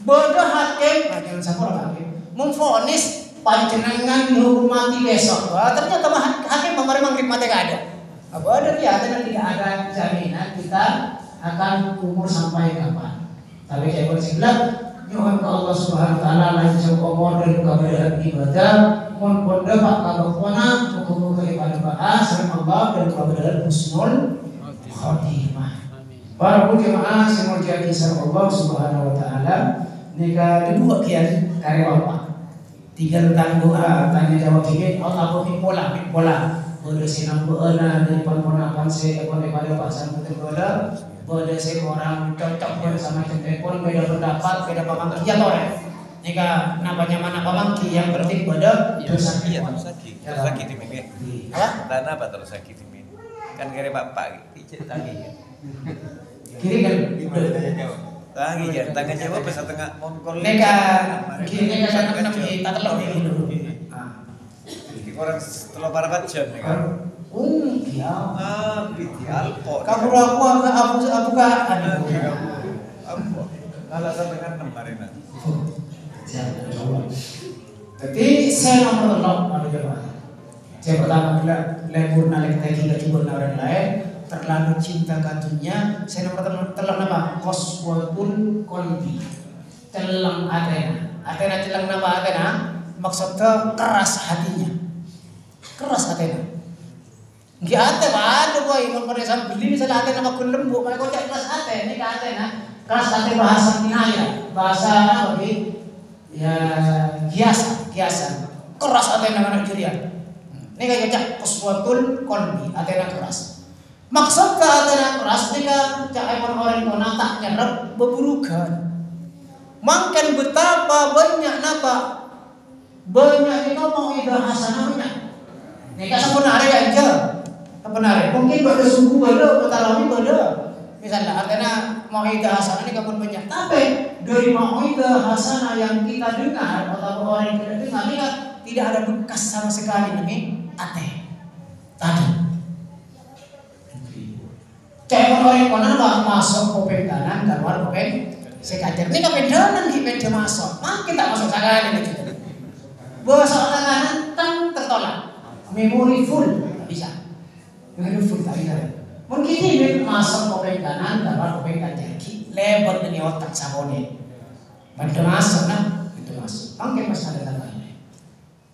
Bodoh hakim, jangan sampai hakim memvonis panjenengan dihukumi besok. Ternyata hakim memang mati gak ada. Bodoh ya, tidak ada jaminan kita akan umur sampai kapan. Tapi saya berbilang, nyuhun ke Allah Subhanahu Wa Taala lanjut umur dan keberadaan ibadah, mohon pada pak kabukona, muka ibadah bahas, Allah dan keberadaan husnul khotimah. Para jemaah semua jadi sama Allah Subhanahu Wa Taala. Nika dua kian karya bapak. Tiga tanya jawab tiga. Allah pola. Boleh sinam bola dari permohonan saya pada pasal betul bola. Boleh saya orang cocok bersama telepon beda pendapat beda pamangki ya tore. Nika namanya mana pamangki yang penting pada tersakit. Tersakit ini. Apa? Tanah apa tersakit ini? Kan karya bapak. Icet tadi. Kiri kan. Tangan Jawa bisa tengah mongkol. Neka kiri neka kan tak telok dulu. Orang setelah para baca nih kan. Iya. Ideal kok. Kamu aku kan. Apa? Kalau sampai kan kemarin. Jadi saya nomor ada jemaah. Saya pertama kali lebur nalik tadi kita coba orang lain terlalu cinta katunya. Saya nomor telang nama qaswatul qalbi. Telang Athena. Athena telang nama Athena maksudnya keras hatinya. Keras Athena. Nggih ate wae boy mun pada sampai beli misalnya Athena makul lembu, mereka kocak keras Athena ini ke Athena. Keras hati bahasa kinaya, bahasa apa ya kiasan. Keras Athena anak jurian. Ini kayak cak qaswatul qalbi, Athena keras. Maksud ke Athena keras ini kan cak orang kona tak nyerap beburukan. Makan betapa banyak napa banyak itu mau ida hasanah banyak. Ini kan sebenarnya aja. Sebenarnya mungkin pada subuh pada petarawi pada misalnya Athena mau ida hasanah ini kapan banyak. Tapi dari mau ida hasanah yang kita dengar atau orang yang kita dengar ini kan tidak ada bekas sama sekali nih Ate tadi. Cewek orang konon masuk kopeng kanan, keluar kopeng sekajar. Ini kopeng kanan kita masuk, makin tak masuk sekali nih. Bosok kanan tang tertolak, memori full tak bisa, memori full tak bisa. Mungkin ini masuk kopeng kanan, keluar kopeng kajar. Lebar dari otak sabone, pada masuk nah itu masuk. Makin masuk ada tanda.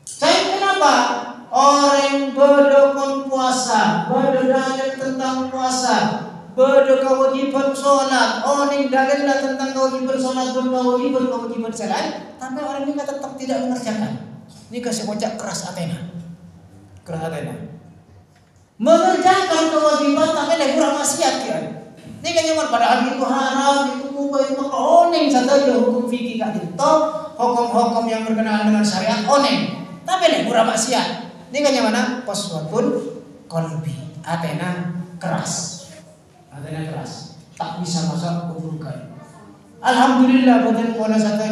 Saya kenapa? Orang berdokon puasa, berdalil tentang puasa, berkewajiban sholat, orang dalil tentang kewajiban sholat, kewajiban sholat, tapi orang ini tetap tidak mengerjakan. Ini kasih kocak keras Athena, mengerjakan kewajiban tapi lagi kurang maksiat kan? Ini kan cuma padahal itu haram, itu mubah, itu oning saja hukum fikih kan itu, hukum-hukum yang berkenaan dengan syariat oning, tapi lagi kurang maksiat. Ini kan yang mana? Qaswatul qalbi. Athena keras. Tak bisa masuk keburukan. Alhamdulillah bukan pola saja.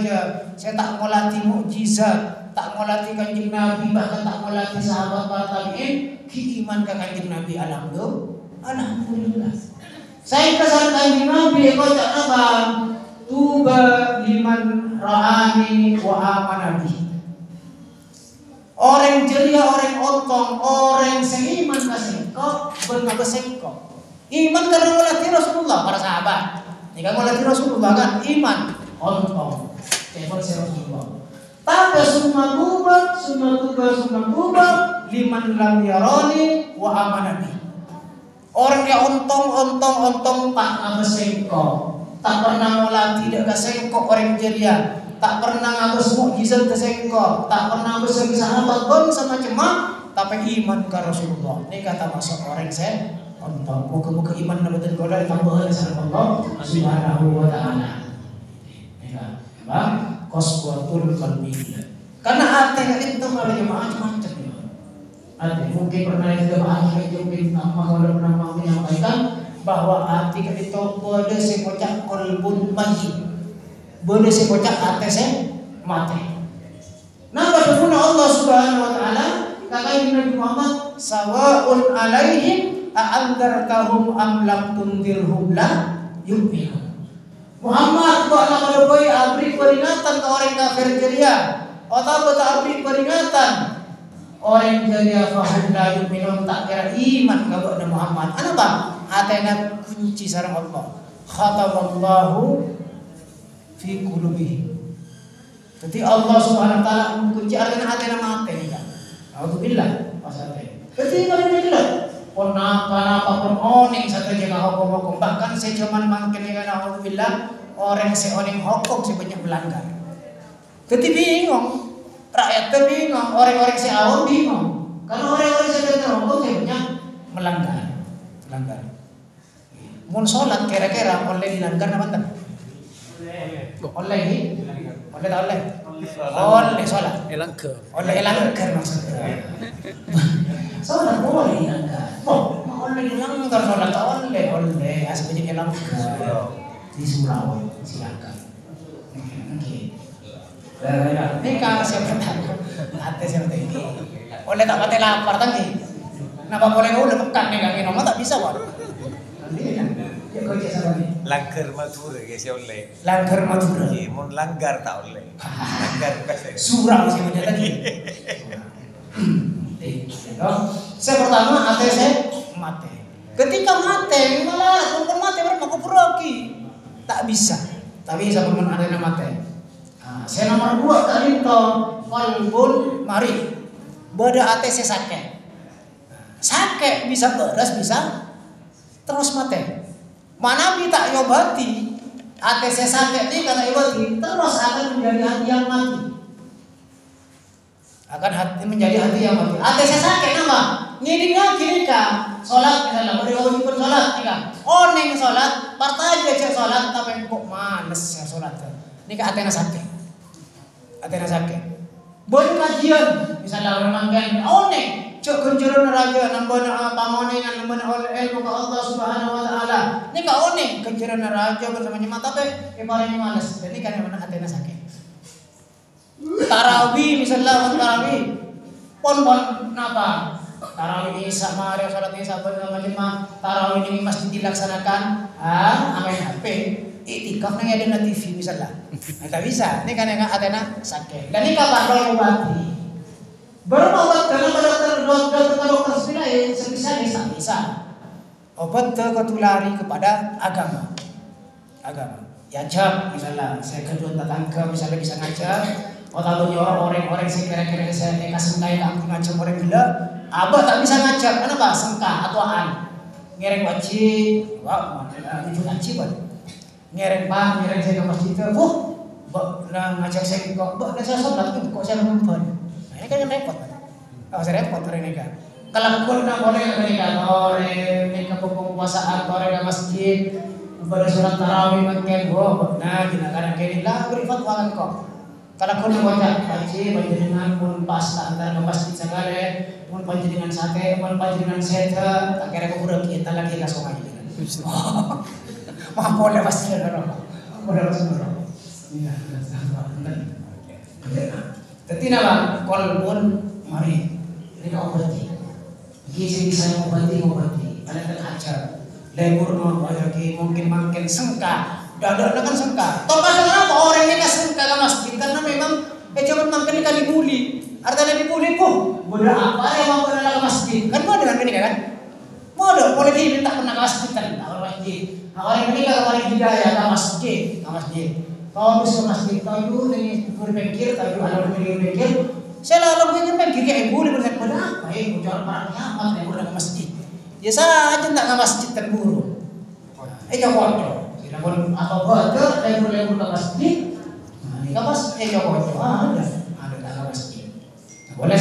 Saya tak mau latih mukjizat, tak mau latih kanjeng Nabi, bahkan tak mau latih sahabat para tabi'in. Iman ke kanjeng Nabi alhamdulillah. Saya kesan kanjeng Nabi kau tak apa? Tuba liman ra'ani wa amana bihi. Orang ceria, orang ontong, orang seiman kasengko, benar kasengko. Iman karena melatih Rasulullah para sahabat. Ini kan melatih Rasulullah kan iman, ontong, telepon Rasulullah. Tapi semua kubah, liman lam yaroni wa amanati. Orang yang ontong tak kasengko, tak pernah melatih tidak kasengko orang ceria. Tak pernah ngabes mukjizat kesengko, tak pernah bersama sahabat pun sama cuma, tapi iman ke Rasulullah. Ini kata masuk orang saya ontong. Muka-muka iman nabatin koda ditambahkan sama Allah Subhanahu wa Ta'ala. Ya, bang, qaswatul qalbi. Karena hati itu kalau macam-macam. Hati mungkin pernah jemaah kita mungkin kalau pernah menyampaikan bahwa hati itu pada sekocak qalbun mayyit. Boleh saya kocak atas mati. Nah, pada Allah Subhanahu wa Ta'ala kata Nabi Muhammad, sawaun alaihim a'andartahum am lam tundirhum la yu'minun. Muhammad buatlah pada boy abri peringatan ke orang kafir ceria, atau tak abri peringatan orang ceria fahum la yu'minun, tak kira iman kepada Muhammad. Apa? Atena kunci sareng Allah. Khatamallahu fi qulubihim. Jadi Allah Subhanahu wa Ta'ala mengunci artinya hati mati kan. Alhamdulillah pasate. Jadi kalau ini jelas apapun oning satu jaga hukum bahkan saya cuman makin dengan alhamdulillah orang seoning hukum sebanyak melanggar. Jadi bingung, rakyat bingung, orang-orang seawam bingung. Karena orang-orang sebenarnya hukum sebanyak melanggar. Mun sholat kira-kira oleh dilanggar apa tak? Oleh sholat. Oleh elanggar maksudnya. Sholat boleh elanggar. oleh dilanggar sholat oleh asal jadi langgar di surau silakan. Oke. Ini kalau siapa tahu hati siapa tahu ini oleh tak pakai lapar tadi. Kenapa boleh kau udah pekan nih kaki nomor tak bisa wah. Langgar Madura guys ya oleh. Langgar Madura. Mon langgar tak oleh. Langgar kasih. Surau sih punya tadi. Saya pertama ATC mati. Ketika mati malah bukan mati berapa kupuroki. Tak bisa. Tapi bisa pun ada yang mati. Saya nomor 2 tadi to kolbun mari. Bada ATC sakit. Sakit bisa beres bisa terus mati. Mana tak yobati ATC sakit ini kata yobati terus akan menjadi hati yang mati. Akan menjadi hati yang mati. ATC sakit nama ngidingnya kiri kah sholat misalnya mau pun sholat nika oneng sholat partai aja sholat tapi kok males ya sholat nika Athena sakit boleh kajian misalnya orang manggan oneng cok kunjuran raja nambah pamoningan nambah oleh ilmu ke Allah Subhanahu Wa Taala nika oneng kunjuran raja bersama jemaah tapi kemarin males jadi kan yang mana Athena sakit tarawih misalnya tarawih pon napa tarawih Isya mari salat Isya bersama jemaah tarawih ini masjid dilaksanakan ambil HP iktikaf nang ada TV misalnya tak bisa ini kan yang Athena sakit dan ini kapan roh obati baru obat karena dokter sebenarnya sebisa bisa obat ketulari kepada agama ya jam misalnya saya kedua tetangga misalnya bisa ngajar otaknya orang-orang sih kira-kira saya kasih kayak aku ngajar orang gila abah tak bisa ngajar kenapa sengkah atuan ngereng wajib wah itu wajib ngereng saya ke masjid ngajak saya kok saya sholat kok saya lupa ini kan yang repot saya repot orang ini kan kalau pun nak boleh mereka orang mereka penguasaan orang ke masjid pada sholat tarawih makin nah kita kadang kini lah beri fatwa kan kok kalau pun nak baca wajib panjenengan pun pas antara ke masjid segala pun panjenengan sate pun panjenengan sete tak kira kau kita lagi kasih aja mah boleh pasti ada boleh pasti ada iya jadi nama kolbun mari ini kau obati gizi bisa obati ada yang ajar lebur mau lagi mungkin makin sengka dada kan sengka toh kenapa orang ini sengka ke masjid karena memang cuma makin kali dibully artinya dibully bodoh apa yang mau ke masjid kan mau dengan ini kan bodoh boleh diminta pernah ke masjid kan masjid orang ini kalau orang hidayah ke masjid kalau bisa masjid tahu ini berpikir tahu ada berpikir saya lalu berpikir kayak ibu berpikir pada apa jangan para kiamat yang udah ke masjid ya saja tak ke masjid terburu bodoh tidak boleh atau bodoh lebur ke masjid ini ke masjid ada ke masjid boleh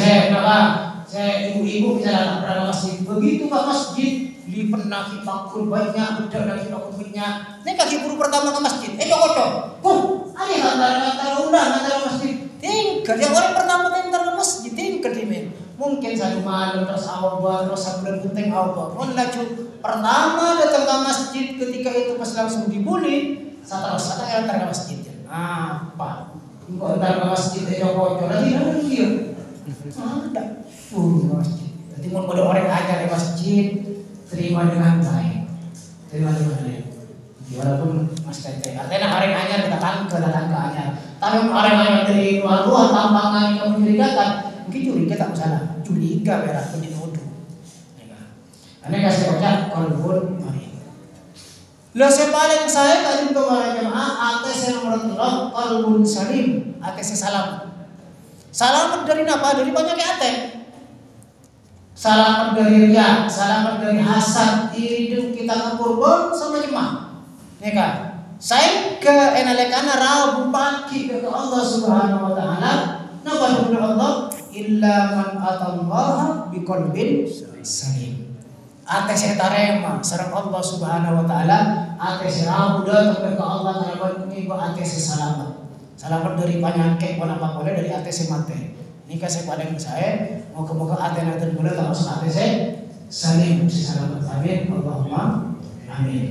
saya ibu-ibu bisa datang ke masjid begitu ke masjid lipen naki bakul banyak udah naki bakul banyak ini kaki guru pertama ke masjid cocok ayo antara masjid tinggal yang orang pertama tinggal ke masjid tinggal di mungkin satu malam terus awal terus sebulan penting awal laju pertama datang ke masjid ketika itu pas langsung dibully saya antar ke masjid apa kok antar ke masjid cocok lagi ada masjid jadi mau ada orang ajar di masjid terima dengan baik walaupun mas tete artinya orang anyar kita datang ke anyar tapi orang anyar dari luar tampangan yang mencurigakan mungkin curiga tak masalah curiga berarti dituduh ini kasih baca kolbun mari lo sepaling saya tadi untuk para jemaah ATC nomor 3 kolbun salim ATC selamat dari apa dari banyak ATC selamat dari riya, selamat dari hasad, iri kita kurban sama jemaah. Ya kan? Saya ke enalekana Rabu pagi ke Allah Subhanahu Wa Taala. Napa firman Allah? Illa man atallaha biqalbin salim. Ate saya tarema sareng Allah Subhanahu Wa Taala. Ate saya Rabu datang ke Allah Taala ini ate saya selamat. Selamat dari penyakit apa boleh dari ate saya mati. Ini kasih pada saya moga-moga ATC boleh termasuk ATC saling selamat. Amin. Allahumma amin.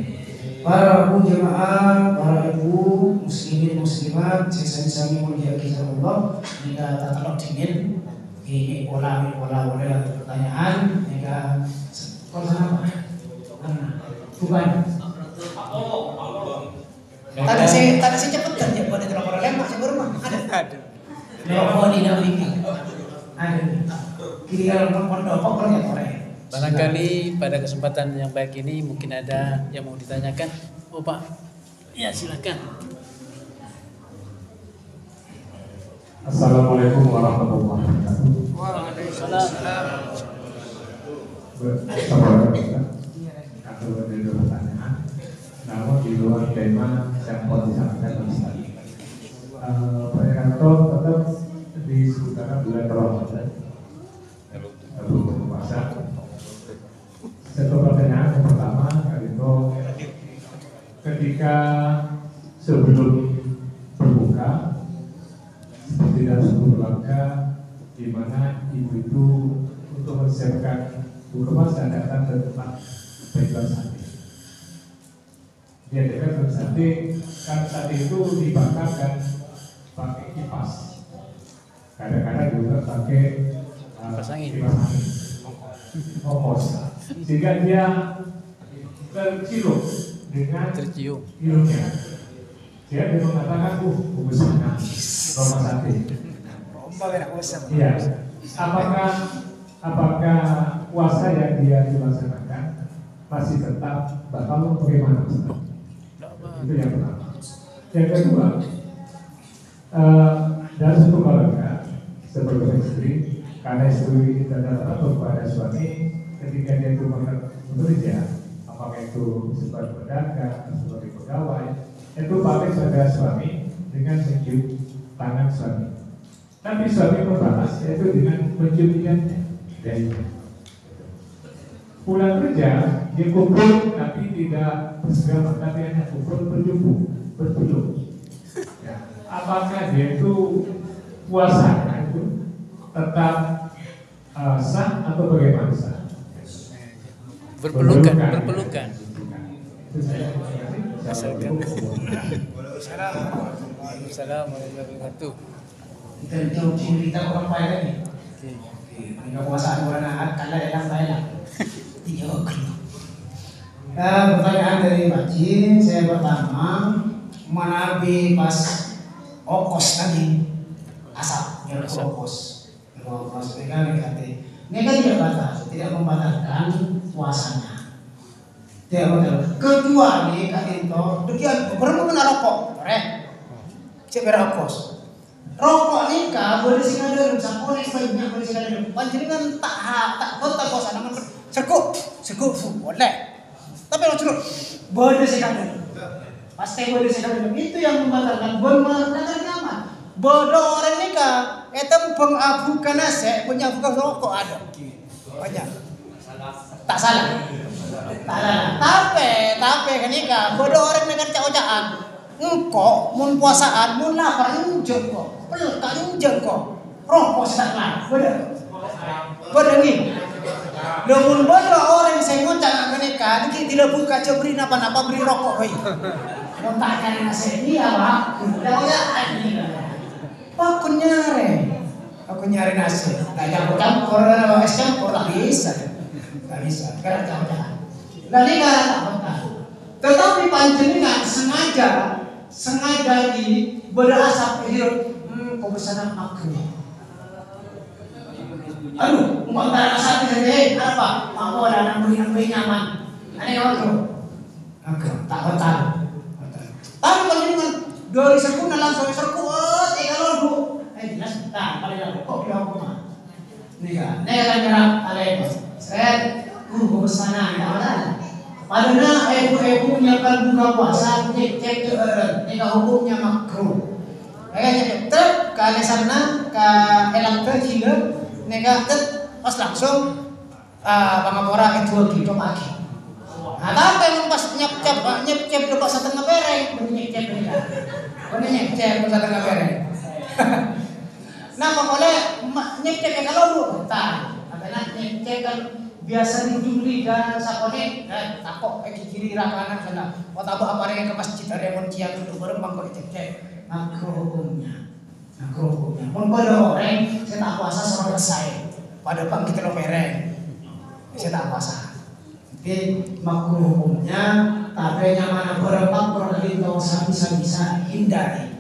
Para jemaah, para ibu muslimin muslimat, sesami-sami mulia kita Allah. Jika tak terlalu dingin, ini pola pertanyaan. Jika kalau apa? Bukan. Tadi saya cepatkan ya buat telepon lemak saya rumah ada. Telepon di dalam ada. Kiri kalau pondok kalau ya korek. Barangkali pada kesempatan yang baik ini mungkin ada yang mau ditanyakan. Oh Pak, ya silakan. Assalamualaikum warahmatullahi wabarakatuh. Waalaikumsalam. Atau ada dua pertanyaan. Namun di luar tema yang mau disampaikan Ustaz. Pak Yanto tetap di sekitar bulan Ramadan. Lalu puasa. Satu pertanyaan yang pertama, Kak ketika sebelum berbuka seperti dalam keluarga di mana ibu itu untuk mempersiapkan buka puasa datang ke tempat penjual sate. Dia dekat dengan sate, kan sate itu dibakar dan pakai kipas. Kadang-kadang juga pakai kipas angin. Kompos. Sehingga dia tercium dengan ilmunya. Dia mengatakan, bagus banget Roma sate. Iya. Apakah puasa yang dia dilaksanakan masih tetap batal bagaimana? Itu yang pertama. Yang kedua, dalam satu keluarga sebagai istri, karena istri tidak patuh pada suami ketika dia itu bekerja, apakah itu sebagai pedagang atau sebagai pegawai, itu pakai pada suami dengan mencium tangan suami. Tapi suami membalas yaitu dengan mencium ikannya. Dan pulang kerja dia kumpul tapi tidak berseragam, tapi hanya kumpul berjumpa. Ya. Apakah dia itu puasanya itu tetap sah atau bagaimana sah? Berpelukan. Assalamualaikum. Kita jauh cerita orang baik lagi. Dengan puasaan warna kalau dalam baik. Tidak keluar. Pertanyaan dari Pak Jin, saya pertama menabi pas okos tadi asap yang okos ini kan negatif. Ini kan tidak batal, tidak membatalkan puasanya. Tidak batal. Kecuali Kak Into, dia berapa kena rokok, cek berokos. Rokok nikah boleh sih ada sampun banyak boleh sih ada. Panjenengan tak kontak puasa namun serkuk boleh. Tapi lo curut boleh sih ada. Pasti boleh sih ada. Itu yang membatalkan membatalkan nyaman. Bodoh orang nikah, itu pengabukan nasi, penyabukan rokok ada. Banyak. Tak salah. Tapi kan nikah, bodoh orang nikah cak-cakan. Engkau mun puasaan, mun lapar njeng kok. Pelek njeng kok. Rokok sedang bodoh ni. Namun bodoh orang saya ngocak ke nikah, ini tidak buka beri napa-napa beri rokok koi. Kontakkan nasi ini apa? Aku nyari nasi. Tak campur es campur tak bisa. Karena jangan. Lalu kalau tak betul. Tetapi panjenengan sengaja di berasap hidup. Kau bersama aku. Aduh, mau tak asap ini apa? Mau ada nambah nyaman. Aneh aku. Tak betul. Tapi panjenengan dari serkunan langsung serku. Jelas tak paling aku kok dia aku mah. Nika nyerap alai. Saya bersana ya ada. Padahal ibu menyiapkan buka puasa cek nika hukumnya makruh. Kayaknya tetap ke sana ke elang tercila nika pas langsung pangapora itu gitu pagi. Nah tapi pas nyep lepas setengah pereng nyep setengah pereng. Nah, boleh nyek kalau lu tak. Apa nak nyek biasa diduli dan sakone takok kiri kanan sana. Watabo apa yang ke masjid ada yang menciak untuk berembang kok cek makruh hukumnya. Mun pada orang saya tak puasa sama selesai. Pada pang kita lo mereng. Saya tak puasa. Jadi makruh hukumnya tapi yang mana berembang kurang itu bisa hindari.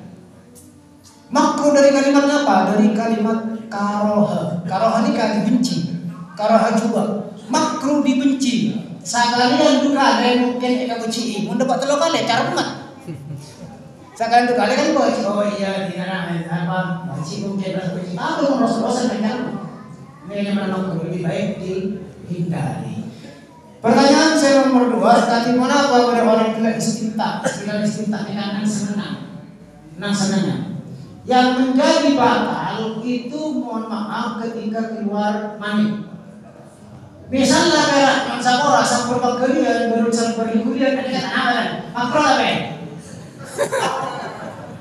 Makruh dari kalimat apa? Dari kalimat karoha. Karoha ini kan dibenci. Karoha juga. Makruh dibenci. Sekalian juga ada yang mungkin kita benci. Mun dapat telo kali carmat. Sekalian juga kali kan oh iya dinarang apa benci mungkin benci. Tahu Rasulullah kan. Ini yang makruh lebih baik dihindari. Pertanyaan saya nomor 2, tadi mana apa pada orang yang istinta? Istilah istinta dengan senangnya. Yang menjadi batal itu mohon maaf ketika keluar mani. Misalnya kayak mansapora sampur bakterian berusaha berikulian ada kata apa kan? Makro apa?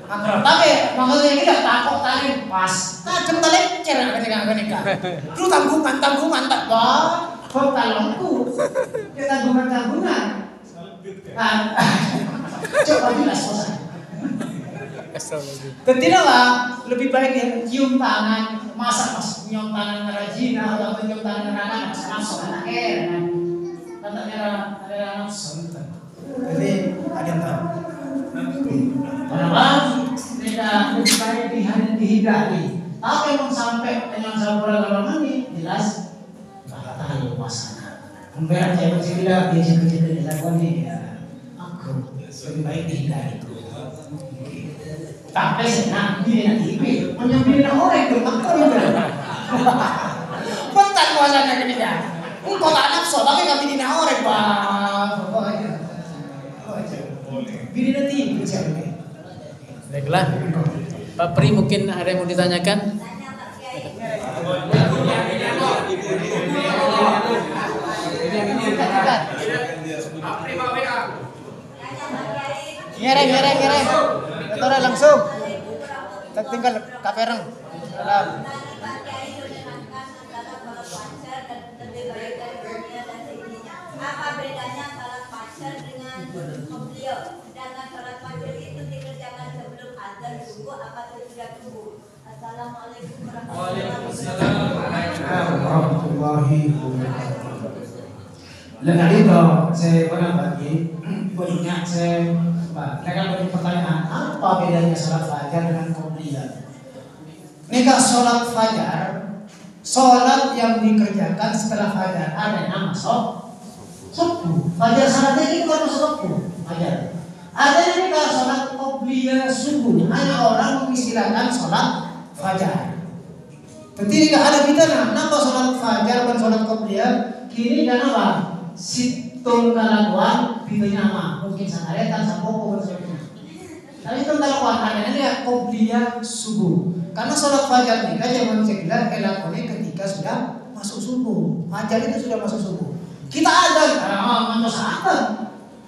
Makro. Tapi maksudnya kita takut tali pas. Tajam tali cerah ketika. Lu tanggungan tak bah. Talonku. Kita tanggungan. Coba jelas bosan. Ketidaklah lebih baik ya cium tangan, masa pas nyium tangan rajina atau nyium tangan anak langsung anak kan, katanya ada langsung. Jadi ada yang tahu. Kenapa? Tidak lebih baik dihindari. Tapi mau sampai dengan sampura kalau ini jelas batal puasa. Memberi saya bercerita dia cerita dilakukan ini aku lebih baik dihindari. Tapi senang dia nanti menyembelih orang itu makro itu. Bentar puasanya ke dia. Engkau tak nafsu tapi kami dina orang bang. Bini nanti bicara. Baiklah, Pak Pri mungkin ada yang mau ditanyakan? Ngereng. Betul langsung. Tinggal kapereng. Dalam. Apa bedanya salat fajar dengan qobliyah? Sedangkan salat fajar itu dikerjakan sebelum azan subuh apa sesudah subuh? Assalamualaikum warahmatullahi wabarakatuh. Dengan itu saya pernah bagi banyak saya bagi pertanyaan apa bedanya salat fajar dengan qobliyah? Nikah salat fajar, salat yang dikerjakan setelah fajar ada yang masuk subuh. Fajar salatnya itu bukan subuh fajar. Ada yang nikah salat qobliyah subuh. Hanya orang mengistilahkan salat fajar. Ketika ada bidana, kenapa salat fajar dan salat qobliyah? Kini dan apa? Situng kalakuan bidanya apa? Mungkin sangaretan sampo sebagainya. Tapi itu kalakuan ada dia qobliyah subuh. Karena salat fajar ini jangan sekedar kelakuannya ketika sudah masuk subuh. Fajar itu sudah masuk subuh. Kita ada, mantos apa?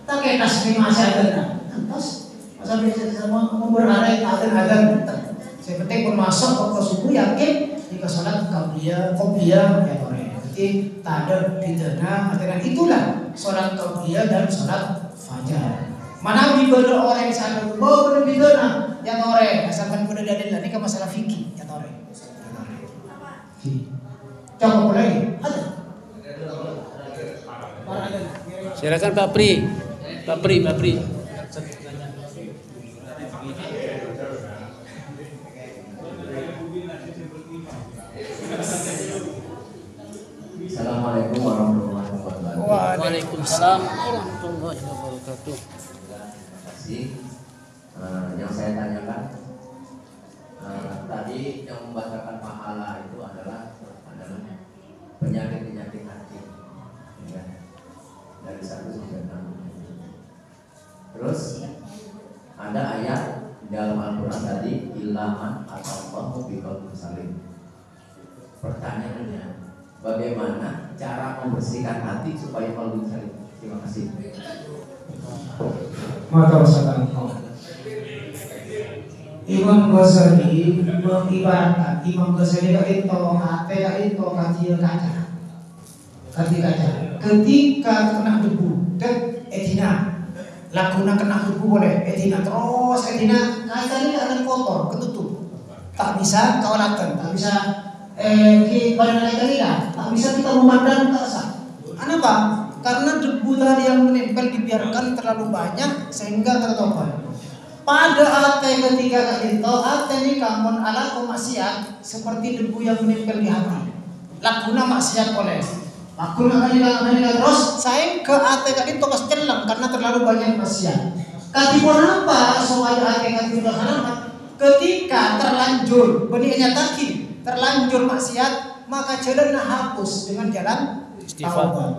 Tak kayak tasbih masih ada. Terus masa biasa sama memberharai adan. Saya penting bermasuk waktu subuh yakin jika salat qobliyah ya orang. Jadi tak ada bidana. Artinya itulah salat qobliyah dan salat fajar. Mana bibada orang sana bawa bidana yang orang asalkan pada dalil ini ke masalah fikih ya orang. Coba lagi ada. Silakan Pak Pri. Pak Pri. Assalamualaikum warahmatullahi wabarakatuh. Waalaikumsalam warahmatullahi wabarakatuh. Terima kasih. Yang saya tanyakan tadi yang membatalkan pahala itu adalah penyakit hati, ya. Dari 1 sampai 6. Terus ada ayat di dalam Al-Quran tadi ilaman atau Allahu biqalbin salim. Pertanyaannya, bagaimana cara membersihkan hati supaya qalbun salim? Terima kasih. Imam Ghazali mengibaratkan Imam Ghazali itu hati itu kecil kaca. Ketika kena debu, etina, lakuna kena debu boleh, etina terus etina, kaitannya akan kotor, ketutup, tak bisa kawanatan, tak bisa tak bisa kita memandang ke atas. Kenapa? Karena debu tadi yang menempel dibiarkan terlalu banyak sehingga tertopel. Pada ate ketika itu ate ini kamun ala maksiat seperti debu yang menempel di hati. Lakuna maksiat boleh. Lakuna kali terus sayang ke ate itu kas celang karena terlalu banyak maksiat. Katipun apa supaya ate itu ketika terlanjur benihnya taki terlanjur maksiat maka jalan hapus dengan jalan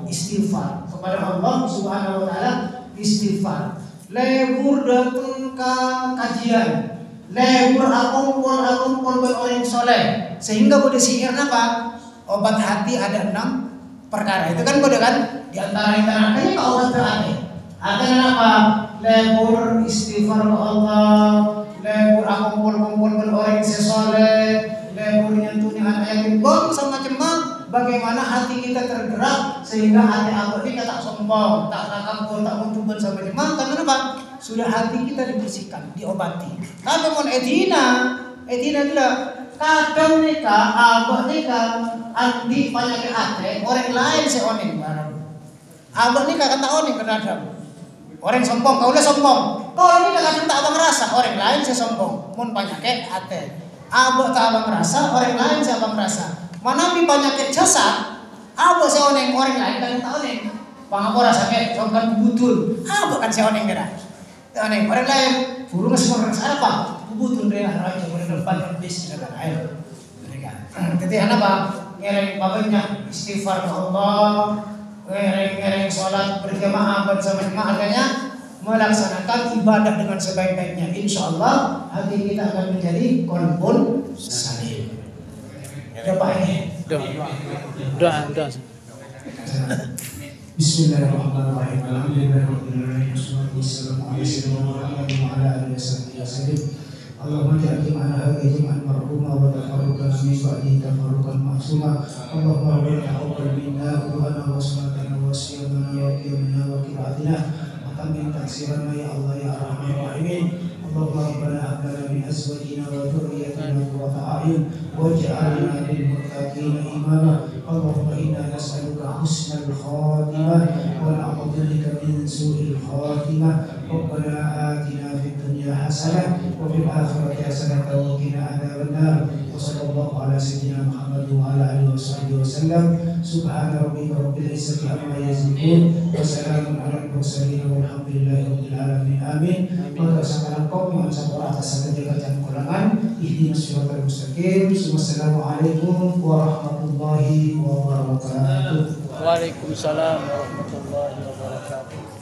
istighfar kepada Allah Subhanahu wa taala, istighfar. Lebur datang ke kajian, lebur akumpul orang soleh sehingga pada sihir apa? Obat hati ada 6 perkara. Itu kan pada kan di antara kayaknya obat terakhir. Ada apa? Lebur istighfar ke Allah, lebur akumpul orang soleh, lebur nyentuh dengan ayat bom sama macam bagaimana hati kita tergerak sehingga hati abad ini tak sombong, tak takabur, tak mencuban sama jemaah. Karena apa? Sudah hati kita dibersihkan, diobati. Tapi mon etina juga kadang nikah, abad nikah, andi banyak hati, orang lain seoning barang. Abad nikah kata oning kadang. Orang sombong, kau udah sombong. Kau ini kadang tak abang rasa, orang lain sesombong. Mon banyak hati. Abad tak abang rasa, orang lain se abang rasa. Mana banyak jasa, abah seoneng orang lain kan tak oneng. Pangapun rasanya songkan butul, abah kan seoneng kira. Seoneng orang lain, burung semua rasa apa? Butul mereka raja orang depan bis dengan air. Mereka. Jadi apa? Ngereng babanya istighfar ke Allah, ngereng sholat berjamaah bersama jemaahnya, melaksanakan ibadah dengan sebaik-baiknya. Insya Allah hati kita akan menjadi qalbun salim. Doa. Bismillahirrahmanirrahim. Alhamdulillahirrahmanirrahim. Wassalamu ala alihi wasallam. Allahumma ja'al jim'ana hadhihi jim'an marhuma wa tafarruqana min ba'dihi tafarruqan ma'suma. Allahumma rabbana taqabbal minna du'ana wa salatana wa siyamana wa qiyamana wa qira'atina wa tammin taksirana ya Allah ya arhamar rahimin. Allahumma rabbana hab lana min azwajina wa dhurriyyatina qurrata a'yun waj'alna lil muttaqina imama. Allahumma inna nas'aluka husnal khatimah wa na'udzubika min su'il khatimah. Rabbana atina fid dunya hasanah wa fil akhirati hasanah wa qina adzabannar. Wa sallallahu ala sayyidina Muhammad wa ala alihi wasallam. Subhana rabbika rabbil izzati amma yasifun wa salamun alal mursalin walhamdulillahi rabbil alamin. Amin. Wassalamualaikum warahmatullahi wabarakatuh. Waalaikumsalam warahmatullahi wabarakatuh.